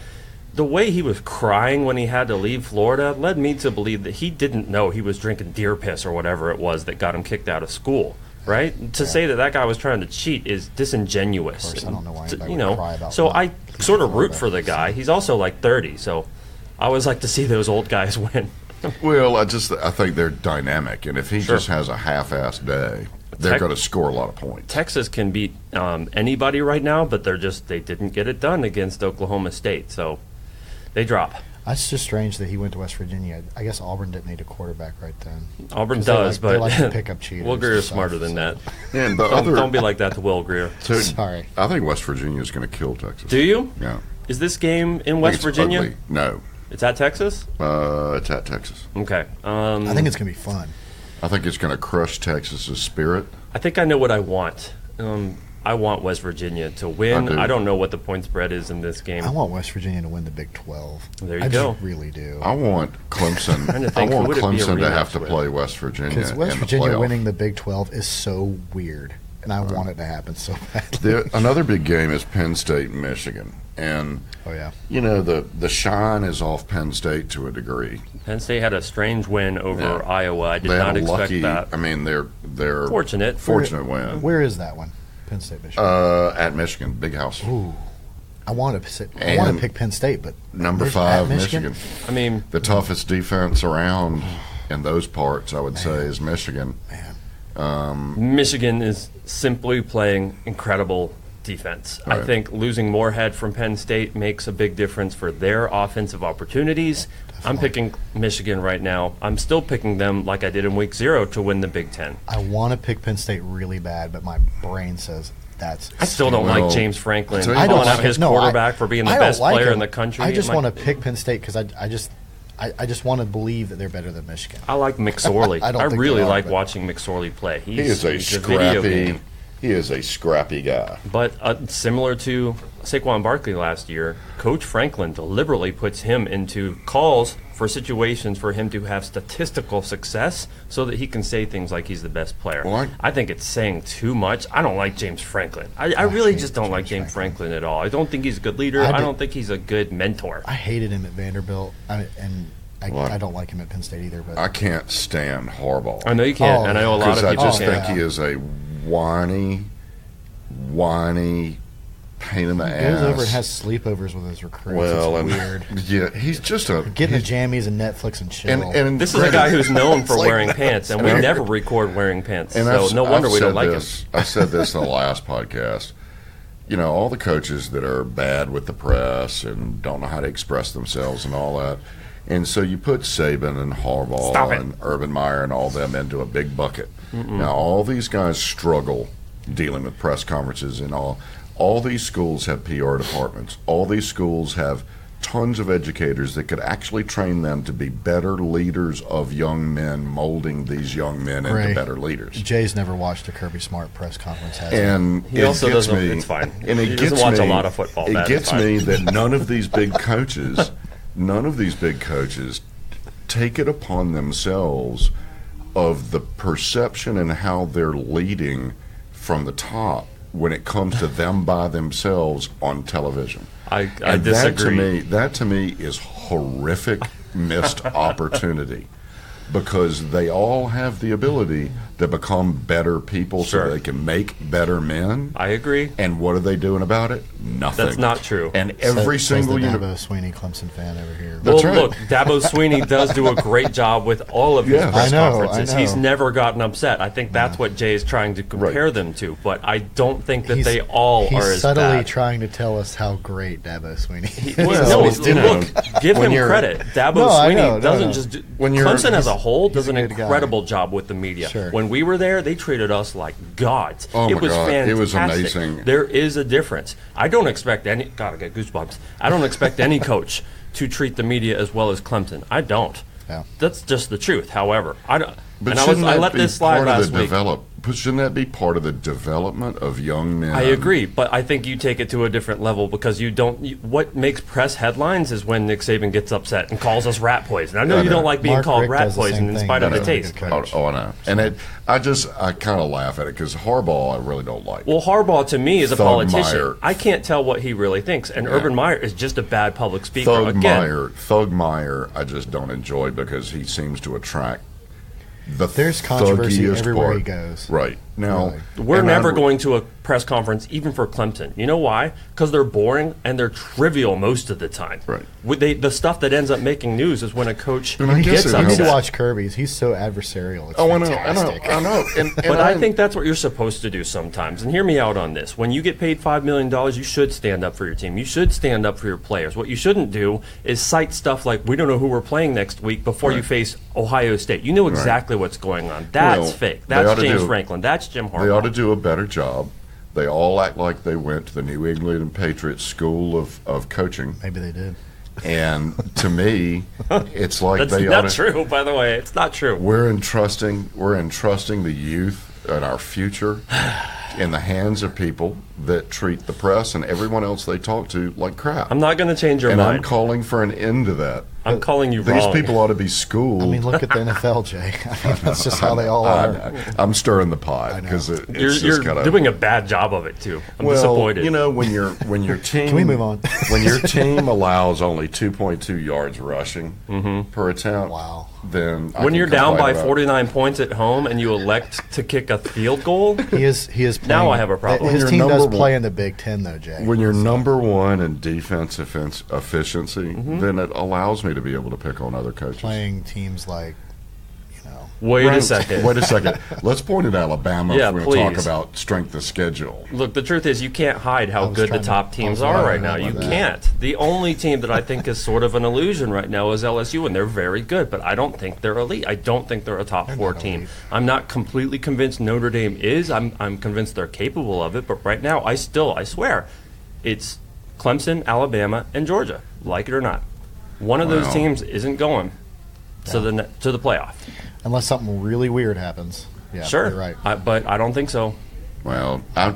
S1: the way he was crying when he had to leave Florida led me to believe that he didn't know he was drinking deer piss or whatever it was that got him kicked out of school. Right? To say that guy was trying to cheat is disingenuous.
S3: Of course, I don't know why
S1: To-
S3: anybody would cry about
S1: so
S3: that.
S1: I sort of root
S3: Florida.
S1: for the guy. He's also like 30, so I always like to see those old guys win.
S2: Well, I think they're dynamic. And if he
S1: Sure.
S2: just has a half-assed day, they're
S1: Tech-
S2: going to score a lot of points.
S1: Texas can beat anybody right now, but they didn't get it done against Oklahoma State, so they drop.
S3: That's just strange that he went to West Virginia. I guess Auburn didn't need a quarterback right then.
S1: Auburn
S3: 'Cause they
S1: does,
S3: like- they
S1: but
S3: like to pick up cheaters
S1: Will Greer
S3: and
S1: is
S3: stuff,
S1: smarter than
S3: so.
S1: that.
S2: And the
S1: Don't
S2: other,
S1: be like that to Will Greer.
S2: so
S3: Sorry.
S2: I think West Virginia is going to kill Texas.
S1: Do you?
S2: Yeah.
S1: Is this game in
S2: I think
S1: West
S2: it's
S1: Virginia?
S2: ugly. No.
S1: It's at Texas?
S2: It's at Texas.
S1: Okay.
S3: I think it's going to be fun.
S2: I think it's going to crush Texas's spirit.
S1: I think I know what I want. I want West Virginia to win.
S2: I do.
S1: I don't know what the point spread is in this game.
S3: I want West Virginia to win the Big 12.
S1: There you
S3: I
S1: go.
S3: just really do.
S2: I want Clemson.
S1: Trying to
S2: I
S1: think, who
S2: want
S1: would it be a
S2: Clemson to have
S1: rematch
S2: to
S1: with?
S2: play West Virginia
S3: Because West
S2: in the
S3: Virginia
S2: playoff.
S3: winning the Big 12 is so weird. and I want it to happen so badly.
S2: Another big game is Penn State and Michigan. And, the shine is off Penn State to a degree.
S1: Penn State had a strange win over Iowa. I did not expect that.
S2: I mean, they're
S1: fortunate
S2: win.
S3: Where is that one? Penn State, Michigan.
S2: At Michigan, big house.
S3: Ooh, I want to pick Penn State, but
S2: number 5, Michigan.
S1: I mean,
S2: the toughest defense around in those parts, I would say, is Michigan.
S1: Michigan is simply playing incredible defense. Right. I think losing Moorhead from Penn State makes a big difference for their offensive opportunities. Definitely. I'm picking Michigan right now. I'm still picking them like I did in week 0 to win the Big Ten.
S3: I want to pick Penn State really bad, but my brain says that's
S1: I still don't like James Franklin. I don't like his quarterback for being the best player in the country.
S3: I just want to pick Penn State because I just want to believe that they're better than Michigan.
S1: I like McSorley. I really like watching McSorley play.
S2: He is a scrappy guy.
S1: But similar to Saquon Barkley last year, Coach Franklin deliberately puts him into calls for situations for him to have statistical success so that he can say things like he's the best player. Well, I think it's saying too much. I don't like James Franklin. I really just don't like James Franklin at all. I don't think he's a good leader. I don't think he's a good mentor.
S3: I hated him at Vanderbilt, I don't like him at Penn State either. But
S2: I can't stand Harbaugh.
S1: I know you can't, and I know a lot of people
S2: I just think he is a whiny pain in the ass.
S3: He goes over and has sleepovers with his recruits. It's weird.
S2: Yeah, he's just
S3: getting the jammies and Netflix and chill.
S2: And
S1: this is a guy who's known for wearing pants, and we never record wearing pants. So no wonder we don't like him.
S2: I said this in the last podcast. All the coaches that are bad with the press and don't know how to express themselves and all that. And so you put Saban and Harbaugh and Urban Meyer and all them into a big bucket. Now, all these guys struggle dealing with press conferences and all. All these schools have PR departments. All these schools have tons of educators that could actually train them to be better leaders of young men, molding these young men into better leaders.
S3: Jay's never watched a Kirby Smart press conference, has
S2: and
S1: he also doesn't. It's fine.
S2: And
S1: he doesn't watch a lot of football.
S2: It gets me that none of these big coaches take it upon themselves of the perception and how they're leading from the top when it comes to them by themselves on television.
S1: I disagree.
S2: That to me is horrific missed opportunity, because they all have the ability to become better people so they can make better men.
S1: I agree.
S2: And what are they doing about it? Nothing.
S1: That's not true.
S2: And every single
S3: the Dabo Sweeney Clemson fan over here.
S1: Look, Dabo Sweeney does do a great job with all of his press conferences. He's never gotten upset. I think that's what Jay is trying to compare them to, but I don't think that they all are as bad.
S3: He's subtly trying to tell us how great Dabo Sweeney is.
S1: Look, give him credit. Dabo Sweeney doesn't just do, Clemson as a whole does an incredible job with the media.
S3: Sure.
S1: When we were there, they treated us like gods.
S2: Oh,
S1: it was fantastic.
S2: It was amazing.
S1: There is a difference. I don't expect any. God, I get goosebumps. I don't expect any coach to treat the media as well as Clemson. I don't.
S3: Yeah.
S1: That's just the truth. However, I don't.
S2: But
S1: I let this slide last week.
S2: Shouldn't that be part of the development of young men?
S1: I agree, but I think you take it to a different level because you don't. What makes press headlines is when Nick Saban gets upset and calls us rat poison. I know you don't like being called rat poison in spite of the taste.
S2: Oh, I know. And I kind of laugh at it because Harbaugh I really don't like.
S1: Well, Harbaugh to me is a politician. I can't tell what he really thinks, and Urban Meyer is just a bad public speaker.
S2: Thug Meyer, I just don't enjoy because he seems to attract.
S3: There's controversy everywhere he goes.
S2: Right. Now,
S1: we're never going to a press conference, even for Clemson. You know why? Because they're boring and they're trivial most of the time.
S2: Right.
S1: The stuff that ends up making news is when a coach gets upset.
S3: You need to watch Kirby's. He's so adversarial. It's fantastic.
S2: I know.
S1: But I think that's what you're supposed to do sometimes. And hear me out on this. When you get paid $5 million, you should stand up for your team. You should stand up for your players. What you shouldn't do is cite stuff like, we don't know who we're playing next week before you face Ohio State. You know exactly what's going on. That's fake. That's James Franklin. That's Jim Harbaugh.
S2: They ought to do a better job. They all act like they went to the New England Patriots School of Coaching.
S3: Maybe they did.
S2: And to me, it's like
S1: that's not true, by the way. It's not true.
S2: We're entrusting the youth and our future in the hands of people that treat the press and everyone else they talk to like crap.
S1: I'm not going to change your mind.
S2: And I'm calling for an end to that.
S1: I'm calling you
S2: These
S1: wrong.
S2: people ought to be schooled.
S3: I mean, look at the NFL, Jay. I mean, that's just how they all are.
S2: I'm stirring the pot because it's
S1: You're
S2: just kind of
S1: doing a bad job of it too. I'm disappointed.
S2: You know, when your team
S3: Can we move on?
S2: when your team allows only 2.2 yards rushing per attempt,
S3: Wow.
S2: then
S1: when you're down by
S2: 49.
S1: 49 points at home and you elect to kick a field goal,
S3: He is playing.
S1: Now I have a problem.
S3: His
S2: When
S3: team
S2: you're
S3: does
S2: number
S3: play
S2: one-
S3: in the Big Ten, though, Jay.
S2: When you're number one in defense efficiency, then it allows me to be able to pick on other coaches.
S3: Playing teams like,
S1: wait a second.
S2: Wait a second. Let's point at Alabama
S1: Yeah,
S2: if we're going to talk
S1: please.
S2: about strength of schedule.
S1: Look, the truth is you can't hide
S3: I
S1: how
S3: was
S1: good the
S3: trying to-
S1: top
S3: I
S1: teams
S3: was
S1: are right
S3: wondering
S1: now.
S3: about
S1: You
S3: that.
S1: can't. The only team that I think is sort of an illusion right now is LSU, and they're very good, but I don't think they're elite. I don't think they're a top
S3: They're
S1: four
S3: not
S1: team.
S3: elite.
S1: I'm not completely convinced Notre Dame is. I'm convinced they're capable of it, but right now I swear, it's Clemson, Alabama, and Georgia, like it or not. One of those
S2: Wow.
S1: teams isn't going to the playoff.
S3: unless something really weird happens. Yeah,
S1: Sure,
S3: you're right.
S1: but I don't think so.
S2: Well, I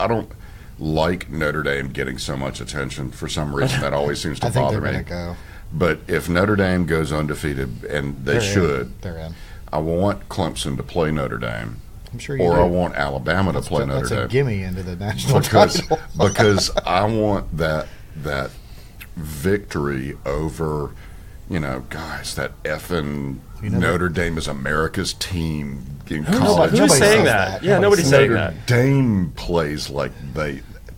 S2: don't like Notre Dame getting so much attention for some reason. That always seems to
S3: I think
S2: bother
S3: they're
S2: me.
S3: going to go.
S2: But if Notre Dame goes undefeated, and they
S3: They're
S2: should,
S3: in. They're in.
S2: I want Clemson to play Notre Dame,
S3: I'm sure you
S2: or
S3: do.
S2: I want Alabama to play
S3: That's
S2: Notre
S3: a
S2: Dame
S3: gimme into the national
S2: because
S3: title.
S2: because I want that victory over, guys, that effing Notre Dame is America's team in college.
S1: Who's
S3: Nobody
S1: saying
S3: says
S1: that?
S3: that.
S1: Yeah,
S3: Nobody
S1: nobody's
S3: says
S1: saying
S2: Notre
S1: that.
S2: Dame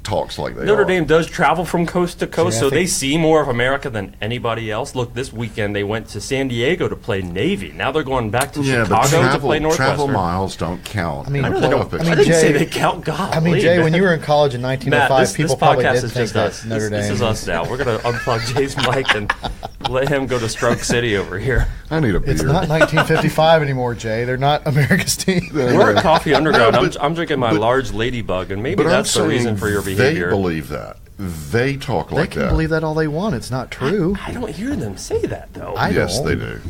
S2: talks like they
S1: Notre
S2: are.
S1: Dame does travel from coast to coast,
S3: Yeah, I
S1: so they
S3: think-
S1: see more of America than anybody else. Look, this weekend they went to San Diego to play Navy. Now they're going back to
S2: Yeah, but
S1: Chicago to play
S2: travel
S1: Northwestern.
S2: miles don't count.
S3: I mean,
S2: in
S1: I
S2: a
S1: know they
S2: playoff
S1: don't.
S2: picture.
S1: I didn't say
S3: Jay-
S1: they count. God,
S3: I mean, Jay, when you were in college in 1905,
S1: Matt, this
S3: people probably
S1: podcast
S3: did
S1: is
S3: think
S1: just
S3: that
S1: us.
S3: Notre Dame.
S1: This is us now. We're gonna unplug Jay's mic and let him go to Stroke City over here.
S2: I need a beer.
S3: It's not 1955 anymore, Jay. They're not America's team.
S1: We're at Coffee Underground.
S2: No, but-
S1: I'm drinking my
S2: but-
S1: large ladybug, and maybe
S2: But I'm
S1: that's the reason
S2: saying
S1: for your behavior.
S2: They believe that. They talk
S3: They
S2: like
S3: can
S2: that.
S3: believe that all they want. It's not true.
S1: I don't hear them say that though.
S2: Yes,
S3: don't.
S2: they do.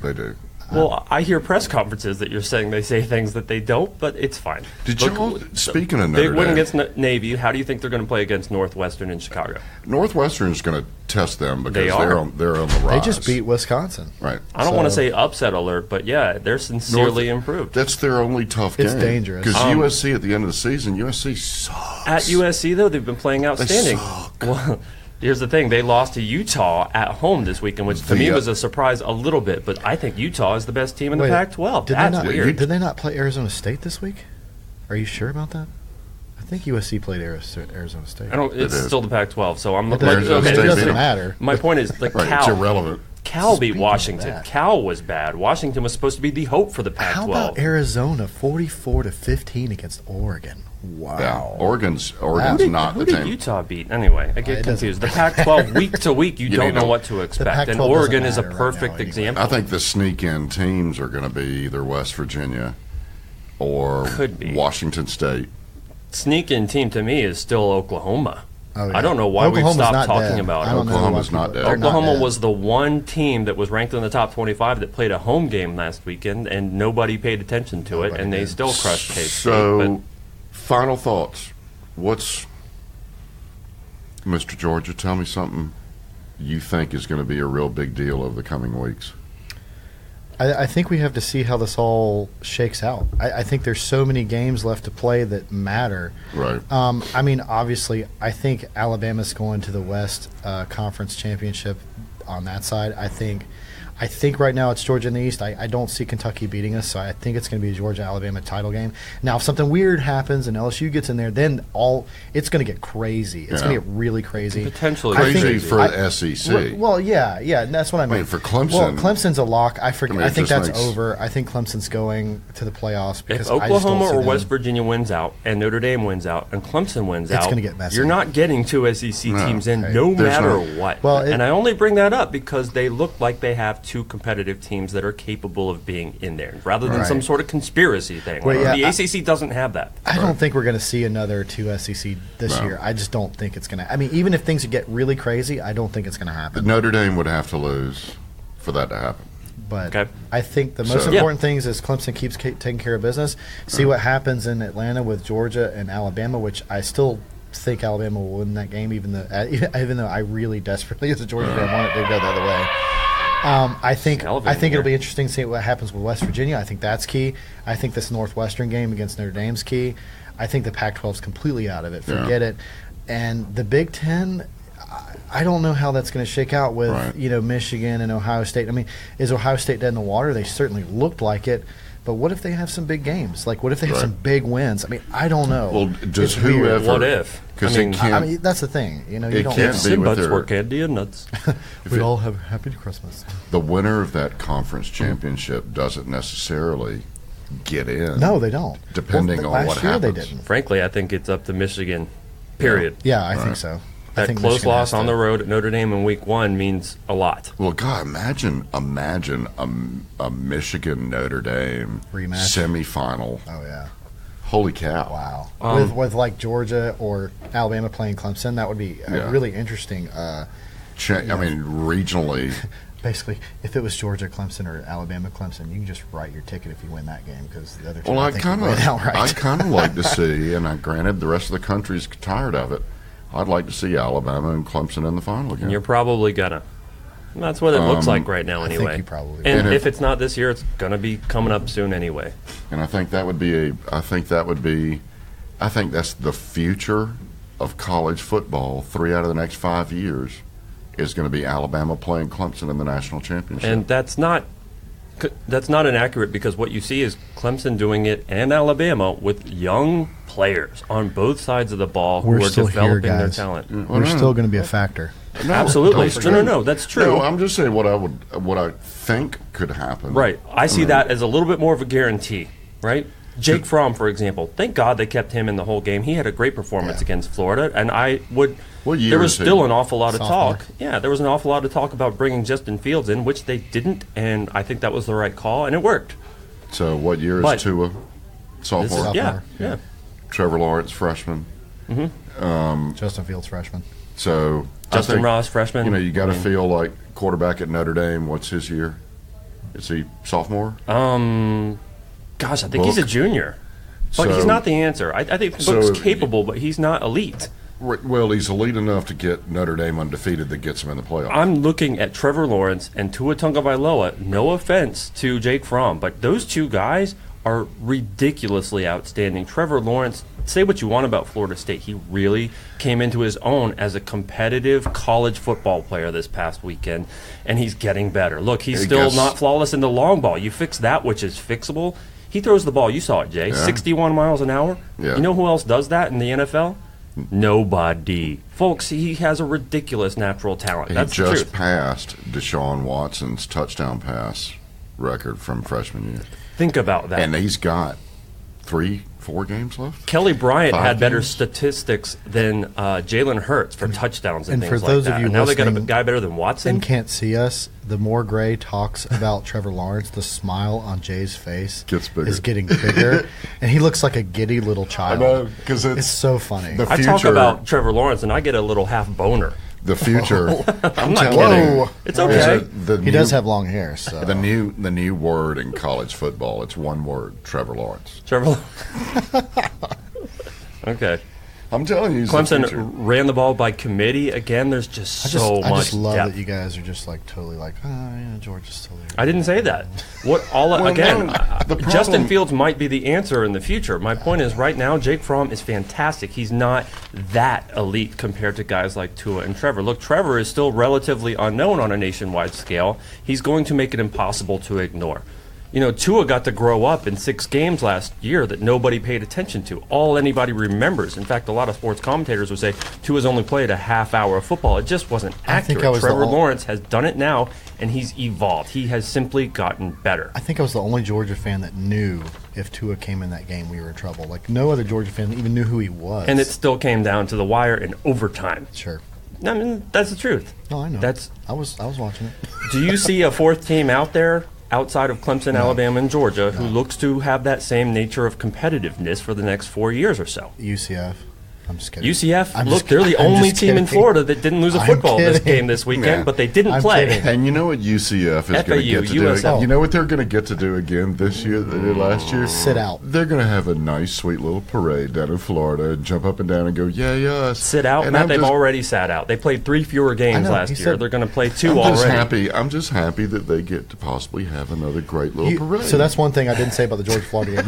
S2: They do.
S1: Well, I hear press conferences that you're saying they say things that they don't, but it's fine.
S2: Did
S1: Look,
S2: y'all, speaking of
S1: They
S2: Notre
S1: win
S2: Dame,
S1: against Navy. How do you think they're going to play against Northwestern in Chicago?
S2: Northwestern's going to test them because
S1: They are.
S2: they're on the rise.
S3: They just beat Wisconsin.
S2: Right.
S1: I don't want to
S3: So-
S1: say upset alert, but yeah, they're sincerely improved.
S2: That's their only tough game.
S3: It's dangerous.
S2: Because USC at the end of the season, USC sucks.
S1: At USC, though, they've been playing outstanding.
S2: suck.
S1: Well, here's the thing. They lost to Utah at home this weekend, which to me was a surprise a little bit, but I think Utah is the best team in the
S3: Wait,
S1: Pac-12.
S3: Did
S1: That's
S3: they not,
S1: weird.
S3: Did they not play Arizona State this week? Are you sure about that? I think USC played Arizona State.
S1: I don't. It's
S2: did.
S1: still the Pac-12, so I'm
S3: It
S1: looking.
S3: doesn't,
S2: Arizona
S3: it
S2: State beat
S3: doesn't
S2: them.
S3: matter.
S1: My point is, like
S2: Right,
S1: Cal,
S2: it's irrelevant.
S1: Cal beat
S3: Speaking of
S1: Washington.
S3: that.
S1: Cal was bad. Washington was supposed to be the hope for the Pac-12.
S3: How about Arizona 44-15 against Oregon? Wow.
S2: Yeah, Oregon's
S1: Who
S2: not
S1: did
S2: the team.
S1: Utah beat? Anyway, I get
S3: It doesn't
S1: confused. The Pac-12, week to week, you don't
S2: need
S1: know
S2: to-
S1: what to expect. And
S3: Pac-12
S1: Oregon
S3: doesn't
S1: is a
S3: matter right
S1: perfect
S3: now anyway.
S1: example.
S2: I think the sneak-in teams are going to be either West Virginia or
S1: Could be.
S2: Washington State.
S1: Sneak-in team to me is still Oklahoma.
S3: Oh, yeah.
S1: I don't know why
S3: Oklahoma's
S1: we've stopped
S3: not
S1: talking
S3: dead.
S1: about
S3: I
S1: it.
S3: don't know why
S2: Oklahoma's
S3: people-
S2: not dead.
S3: they're not
S1: Oklahoma
S3: dead.
S1: was the one team that was ranked in the top 25 that played a home game last weekend, and nobody paid attention to it,
S3: Nobody
S1: and they
S3: did.
S1: still crushed K-State.
S2: So, final thoughts. What's, Mr. Georgia, tell me something you think is going to be a real big deal over the coming weeks.
S3: I think we have to see how this all shakes out. I think there's so many games left to play that matter.
S2: Right.
S3: I mean, obviously, I think Alabama's going to the West Conference Championship on that side. I think right now it's Georgia in the East. I don't see Kentucky beating us, so I think it's going to be a Georgia-Alabama title game. Now, if something weird happens and LSU gets in there, then it's going to get crazy. It's going to get really crazy.
S1: Potentially
S3: I think-
S2: Crazy for the SEC.
S3: Well, yeah, and that's what I mean.
S2: For Clemson-
S3: Well, Clemson's a lock. I
S2: I mean,
S3: think
S2: it
S3: that's
S2: just makes-
S3: over. I think Clemson's going to the playoffs because
S1: If
S3: I just don't
S1: Oklahoma
S3: see
S1: or
S3: them.
S1: West Virginia wins out, and Notre Dame wins out, and Clemson wins out,
S3: gonna get messy.
S1: you're not getting two SEC
S2: No.
S1: teams in,
S3: Right.
S1: no
S2: There's
S1: matter
S2: no-
S1: what.
S3: Well,
S1: and I only bring that up because they look like they have two competitive teams that are capable of being in there, rather than
S3: Right.
S1: some sort of conspiracy thing.
S3: Well, yeah,
S1: the
S3: I-
S1: ACC doesn't have that.
S3: I don't think we're going to see another two SEC this
S2: No.
S3: year. I just don't think it's going to. I mean, even if things get really crazy, I don't think it's going to happen.
S2: Notre Dame would have to lose for that to happen.
S3: But
S1: Okay.
S3: I think the most
S2: So-
S3: important things is Clemson keeps taking care of business. See what happens in Atlanta with Georgia and Alabama, which I still think Alabama will win that game, even though I really desperately, as a Georgia fan, want it to go the other way. I think it'll be interesting to see what happens with West Virginia. I think that's key. I think this Northwestern game against Notre Dame's key. I think the Pac-12 is completely out of it. Forget it. And the Big Ten, I don't know how that's going to shake out with Michigan and Ohio State. I mean, is Ohio State dead in the water? They certainly looked like it. But what if they have some big games? Like, what if they have some big wins? I mean, I don't know.
S2: Well, does whoever?
S1: What if?
S3: I mean, that's the thing. You don't.
S2: Can't be with their
S1: candy and nuts.
S3: We all have a happy Christmas.
S2: The winner of that conference championship doesn't necessarily get in.
S3: No, they don't.
S2: Depending on what happens.
S3: They didn't.
S1: Frankly, I think it's up to Michigan. Period.
S3: Yeah, I think so.
S1: That close
S3: Michigan
S1: loss on the road at Notre Dame in Week 1 means a lot.
S2: Well, God, imagine a Michigan Notre Dame
S3: rematch
S2: semifinal.
S3: Oh yeah!
S2: Holy cow!
S3: Wow. With like Georgia or Alabama playing Clemson, that would be really interesting.
S2: Regionally.
S3: Basically, if it was Georgia Clemson or Alabama Clemson, you can just write your ticket if you win that game because the other team.
S2: Well, I kind of like to see, and granted, the rest of the country's tired of it. I'd like to see Alabama and Clemson in the final again.
S1: And you're probably gonna. That's what it looks like right now, anyway.
S3: I think you probably.
S1: And if it's not this year, it's gonna be coming up soon anyway.
S2: And I think that's the future of college football. 3 out of the next 5 years is going to be Alabama playing Clemson in the national championship.
S1: And that's not inaccurate because what you see is Clemson doing it and Alabama with young players on both sides of the ball who are developing their talent.
S3: We're still going to be a factor.
S1: No, absolutely. No, that's true.
S2: No, I'm just saying what I think could happen.
S1: Right. I see that as a little bit more of a guarantee, right? Jake Fromm, for example, thank God they kept him in the whole game. He had a great performance against Florida, and there was still an awful lot of talk. Yeah, there was an awful lot of talk about bringing Justin Fields in, which they didn't, and I think that was the right call, and it worked.
S2: So what year is Tua? Sophomore?
S1: Yeah.
S2: Trevor Lawrence, freshman.
S3: Mm-hmm. Justin Fields, freshman.
S2: So
S1: Justin Ross, freshman.
S2: You got to feel like quarterback at Notre Dame. What's his year? Is he sophomore?
S1: Gosh, I think he's a junior. But he's not the answer. I think Book's capable, but he's not elite.
S2: Well, he's elite enough to get Notre Dame undefeated that gets him in the playoffs.
S1: I'm looking at Trevor Lawrence and Tua Tagovailoa. No offense to Jake Fromm, but those two guys are ridiculously outstanding. Trevor Lawrence, say what you want about Florida State, he really came into his own as a competitive college football player this past weekend, and he's getting better. Look, he's still not flawless in the long ball. You fix that, which is fixable. He throws the ball, you saw it, Jay, 61 miles an hour.
S2: Yeah.
S1: You know who else does that in the NFL? Nobody. Folks, he has a ridiculous natural talent. That's the truth.
S2: He just passed Deshaun Watson's touchdown pass record from freshman year.
S1: Think about that.
S2: And he's got 3-4 games left.
S1: Kelly Bryant had better statistics than Jalen Hurts for touchdowns and things like that.
S3: And for those of you
S1: now they got a guy better than Watson.
S3: And can't see us. The more Gray talks about Trevor Lawrence, the smile on Jay's face is getting bigger, and he looks like a giddy little child.
S2: I know, because it's
S3: so funny.
S1: I talk about Trevor Lawrence, and I get a little half boner.
S2: The future.
S1: I'm not kidding. It's okay.
S3: He does have long hair. So
S2: the new word in college football. It's one word. Trevor Lawrence.
S1: Okay.
S2: I'm telling you,
S1: Clemson ran the ball by committee again. There's just so much.
S3: I just love
S1: depth.
S3: that you guys are just like totally like, George is still there.
S1: I didn't say that. Justin Fields might be the answer in the future. My point is, right now, Jake Fromm is fantastic. He's not that elite compared to guys like Tua and Trevor. Look, Trevor is still relatively unknown on a nationwide scale. He's going to make it impossible to ignore. Tua got to grow up in 6 games last year that nobody paid attention to. All anybody remembers. In fact, a lot of sports commentators would say Tua's only played a half hour of football. It just wasn't accurate. Trevor Lawrence has done it now, and he's evolved. He has simply gotten better.
S3: I think I was the only Georgia fan that knew if Tua came in that game, we were in trouble. Like, no other Georgia fan even knew who he was.
S1: And it still came down to the wire in overtime.
S3: Sure.
S1: I mean, that's the truth.
S3: Oh, I know. I was watching it.
S1: Do you see a fourth team out there outside of Clemson, Alabama, and Georgia who looks to have that same nature of competitiveness for the next 4 years or so?
S3: UCF. I'm just kidding.
S1: UCF, look, they're the only team in Florida that didn't lose a football this weekend, but they didn't play.
S2: Kidding. And you know what UCF is going to get to do? You know what they're going to get to do again this year that they did last year?
S3: Sit out.
S2: They're going to have a nice, sweet little parade down in Florida and jump up and down and go, yeah.
S1: Sit out? Matt, they've already sat out. They played 3 fewer games last year. They're going to play 2 already.
S2: I'm just happy that they get to possibly have another great little parade.
S3: So that's one thing I didn't say about the Georgia-Florida game.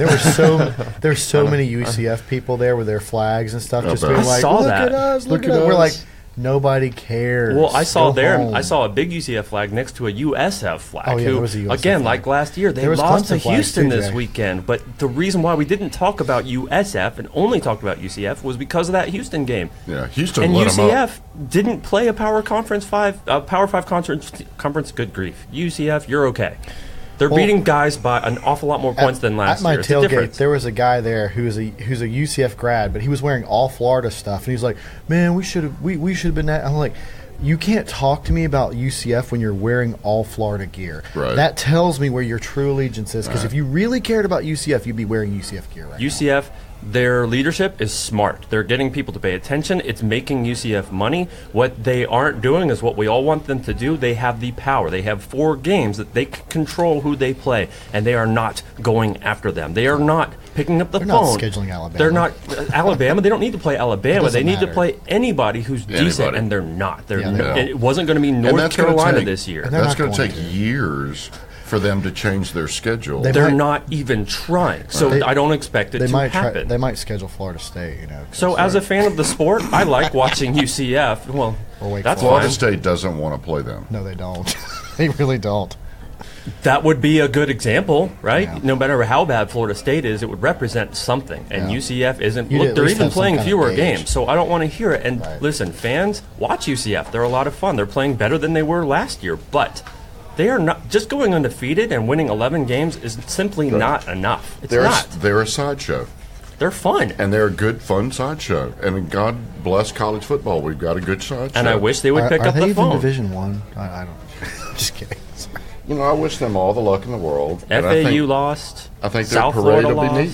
S3: There's so many UCF people there with their flags and stuff, just being like, look at us, look at us. We're like, nobody cares.
S1: Well, I saw a big UCF flag next to a USF flag.
S3: Oh, yeah, there was a USF
S1: again,
S3: flag.
S1: Like last year, they lost to Houston this weekend. But the reason why we didn't talk about USF and only talked about UCF was because of that Houston game.
S2: Yeah, Houston
S1: and
S2: let them
S1: UCF didn't play a Power 5 conference. Good grief, UCF, you're okay. They're beating guys by an awful lot more points than last year.
S3: At my tailgate, there was a guy there who's a UCF grad, but he was wearing all Florida stuff, and he was like, "Man, we should have been that." I'm like, "You can't talk to me about UCF when you're wearing all Florida gear."
S2: Right.
S3: That tells me where your true allegiance is, because if you really cared about UCF, you'd be wearing UCF gear right now.
S1: UCF. Their leadership is smart. They're getting people to pay attention. It's making UCF money. What they aren't doing is what we all want them to do. They have the power. They have 4 games that they can control who they play, and they are not going after them. They are not picking up the phone.
S3: They're not scheduling Alabama.
S1: They're not Alabama. They don't need to play Alabama. They need to play anybody who's decent, and they're not. It wasn't going to be North Carolina this year.
S2: And that's going to take years for them to change their schedule.
S1: They're not even trying. So I don't expect it to happen.
S3: They might schedule Florida State,
S1: So as a fan of the sport, I like watching UCF. Well, that's
S2: Florida State doesn't want to play them.
S3: No, they don't. They really don't.
S1: That would be a good example, right? Yeah. No matter how bad Florida State is, it would represent something. And UCF isn't. Look, they're even playing fewer games, so I don't want to hear it. And listen, fans, watch UCF. They're a lot of fun. They're playing better than they were last year, but they are not. Just going undefeated and winning 11 games is simply not enough.
S2: They're a sideshow.
S1: They're fun.
S2: And they're a good, fun sideshow. And God bless college football. We've got a good sideshow.
S1: And I wish they would pick up the phone.
S3: Are they even Division One? I don't. I'm just kidding. Sorry.
S2: I wish them all the luck in the world.
S1: FAU lost.
S2: I think their
S1: South
S2: parade
S1: Florida
S2: will be neat.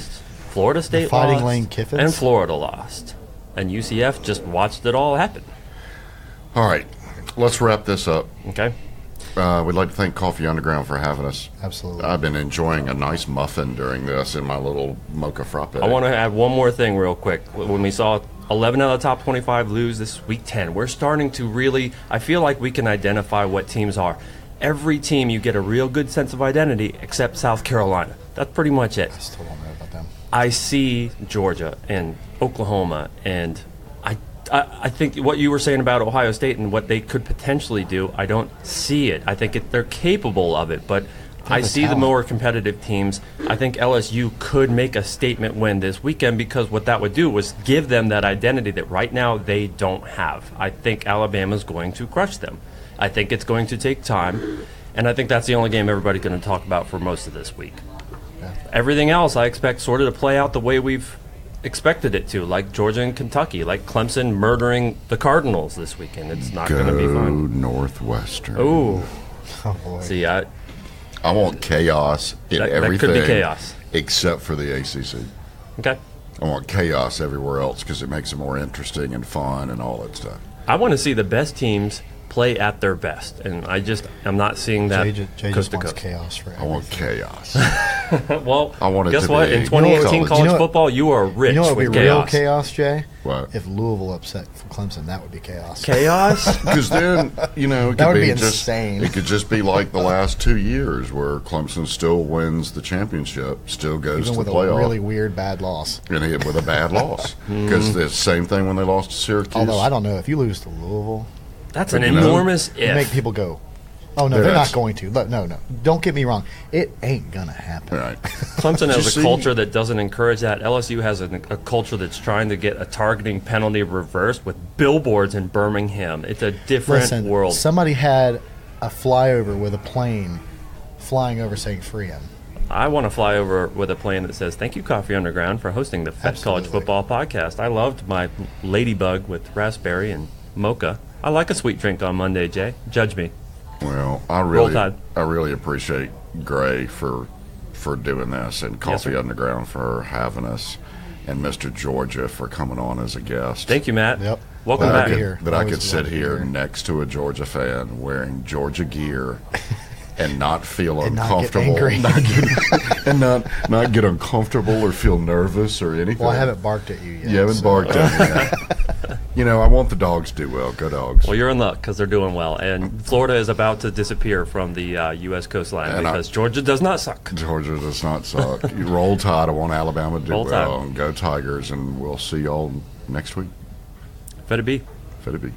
S1: Florida State
S3: Fighting
S1: lost.
S3: Lane Kiffins.
S1: And Florida lost. And UCF just watched it all happen.
S2: All right. Let's wrap this up.
S1: Okay.
S2: We'd like to thank Coffee Underground for having us.
S3: Absolutely.
S2: I've been enjoying a nice muffin during this in my little mocha frappe.
S1: I want to add one more thing real quick. When we saw 11 out of the top 25 lose this week 10, we're starting to really, I feel like we can identify what teams are. Every team, you get a real good sense of identity except South Carolina. That's pretty much it.
S3: I still don't know about them.
S1: I see Georgia and Oklahoma, and I think what you were saying about Ohio State and what they could potentially do, I don't see it. I think they're capable of it, but I see the more competitive teams. I think LSU could make a statement win this weekend, because what that would do was give them that identity that right now they don't have. I think Alabama's going to crush them. I think it's going to take time, and I think that's the only game everybody's going to talk about for most of this week. Yeah. Everything else I expect sort of to play out the way we've expected it to, like Georgia and Kentucky, like Clemson murdering the Cardinals this weekend. It's not going to be fun.
S2: Northwestern.
S1: Oh
S3: boy.
S1: See, I
S2: want chaos in everything.
S1: That could be chaos.
S2: Except for the ACC.
S1: Okay.
S2: I want chaos everywhere else because it makes it more interesting and fun and all that stuff.
S1: I want to see the best teams play at their best, and I'm not seeing that.
S3: Jay just wants chaos for everything.
S2: I want chaos.
S1: Well,
S2: I want it
S1: guess
S2: to
S1: what?
S2: be
S1: In 2018 college football, you are rich.
S3: You know what would
S1: with
S3: be
S1: chaos.
S3: real chaos, Jay?
S2: What?
S3: If Louisville upset Clemson, that would be chaos.
S1: Chaos?
S2: Because then, it
S3: that would be
S2: just
S3: insane.
S2: It could just be like the last 2 years where Clemson still wins the championship, still goes
S3: Even
S2: to
S3: with
S2: the playoff.
S3: a really weird bad loss.
S2: And with a bad loss. Because the same thing when they lost to Syracuse.
S3: Although, I don't know. If you lose to Louisville,
S1: that's an enormous if.
S3: You make people go, oh, no, they're not going to. No. Don't get me wrong. It ain't going to happen.
S2: Right.
S1: Clemson has a culture that doesn't encourage that. LSU has a culture that's trying to get a targeting penalty reversed with billboards in Birmingham. It's a different world.
S3: Somebody had a flyover with a plane flying over saying free him.
S1: I want to fly over with a plane that says, "Thank you, Coffee Underground, for hosting the Fête College Football Podcast. I loved my Ladybug with raspberry and mocha. I like a sweet drink on Monday, Jay. Judge me."
S2: Well, I really appreciate Gray for doing this, and Coffee Underground for having us. and Mr. Georgia for coming on as a guest.
S1: Thank you, Matt.
S3: Yep.
S1: Welcome
S2: That
S1: back.
S2: I could,
S3: here.
S2: that I
S3: Always
S2: could sit
S3: love to be
S2: here
S3: here.
S2: next to a Georgia fan wearing Georgia gear and not feel
S3: And not get
S2: uncomfortable,
S3: angry.
S2: not get uncomfortable or feel nervous or anything.
S3: Well, I haven't barked at you yet.
S2: You haven't
S3: so-
S2: barked at me yet. You know, I want the dogs to do well. Go Dogs.
S1: Well, you're in luck because they're doing well. And Florida is about to disappear from the U.S. coastline
S2: And
S1: because Georgia does not suck.
S2: Georgia does not suck. You roll Tide. I want Alabama to do
S1: Roll
S2: well.
S1: Tide.
S2: And go Tigers. And we'll see y'all next week.
S1: Fed it be.
S2: Fed it be.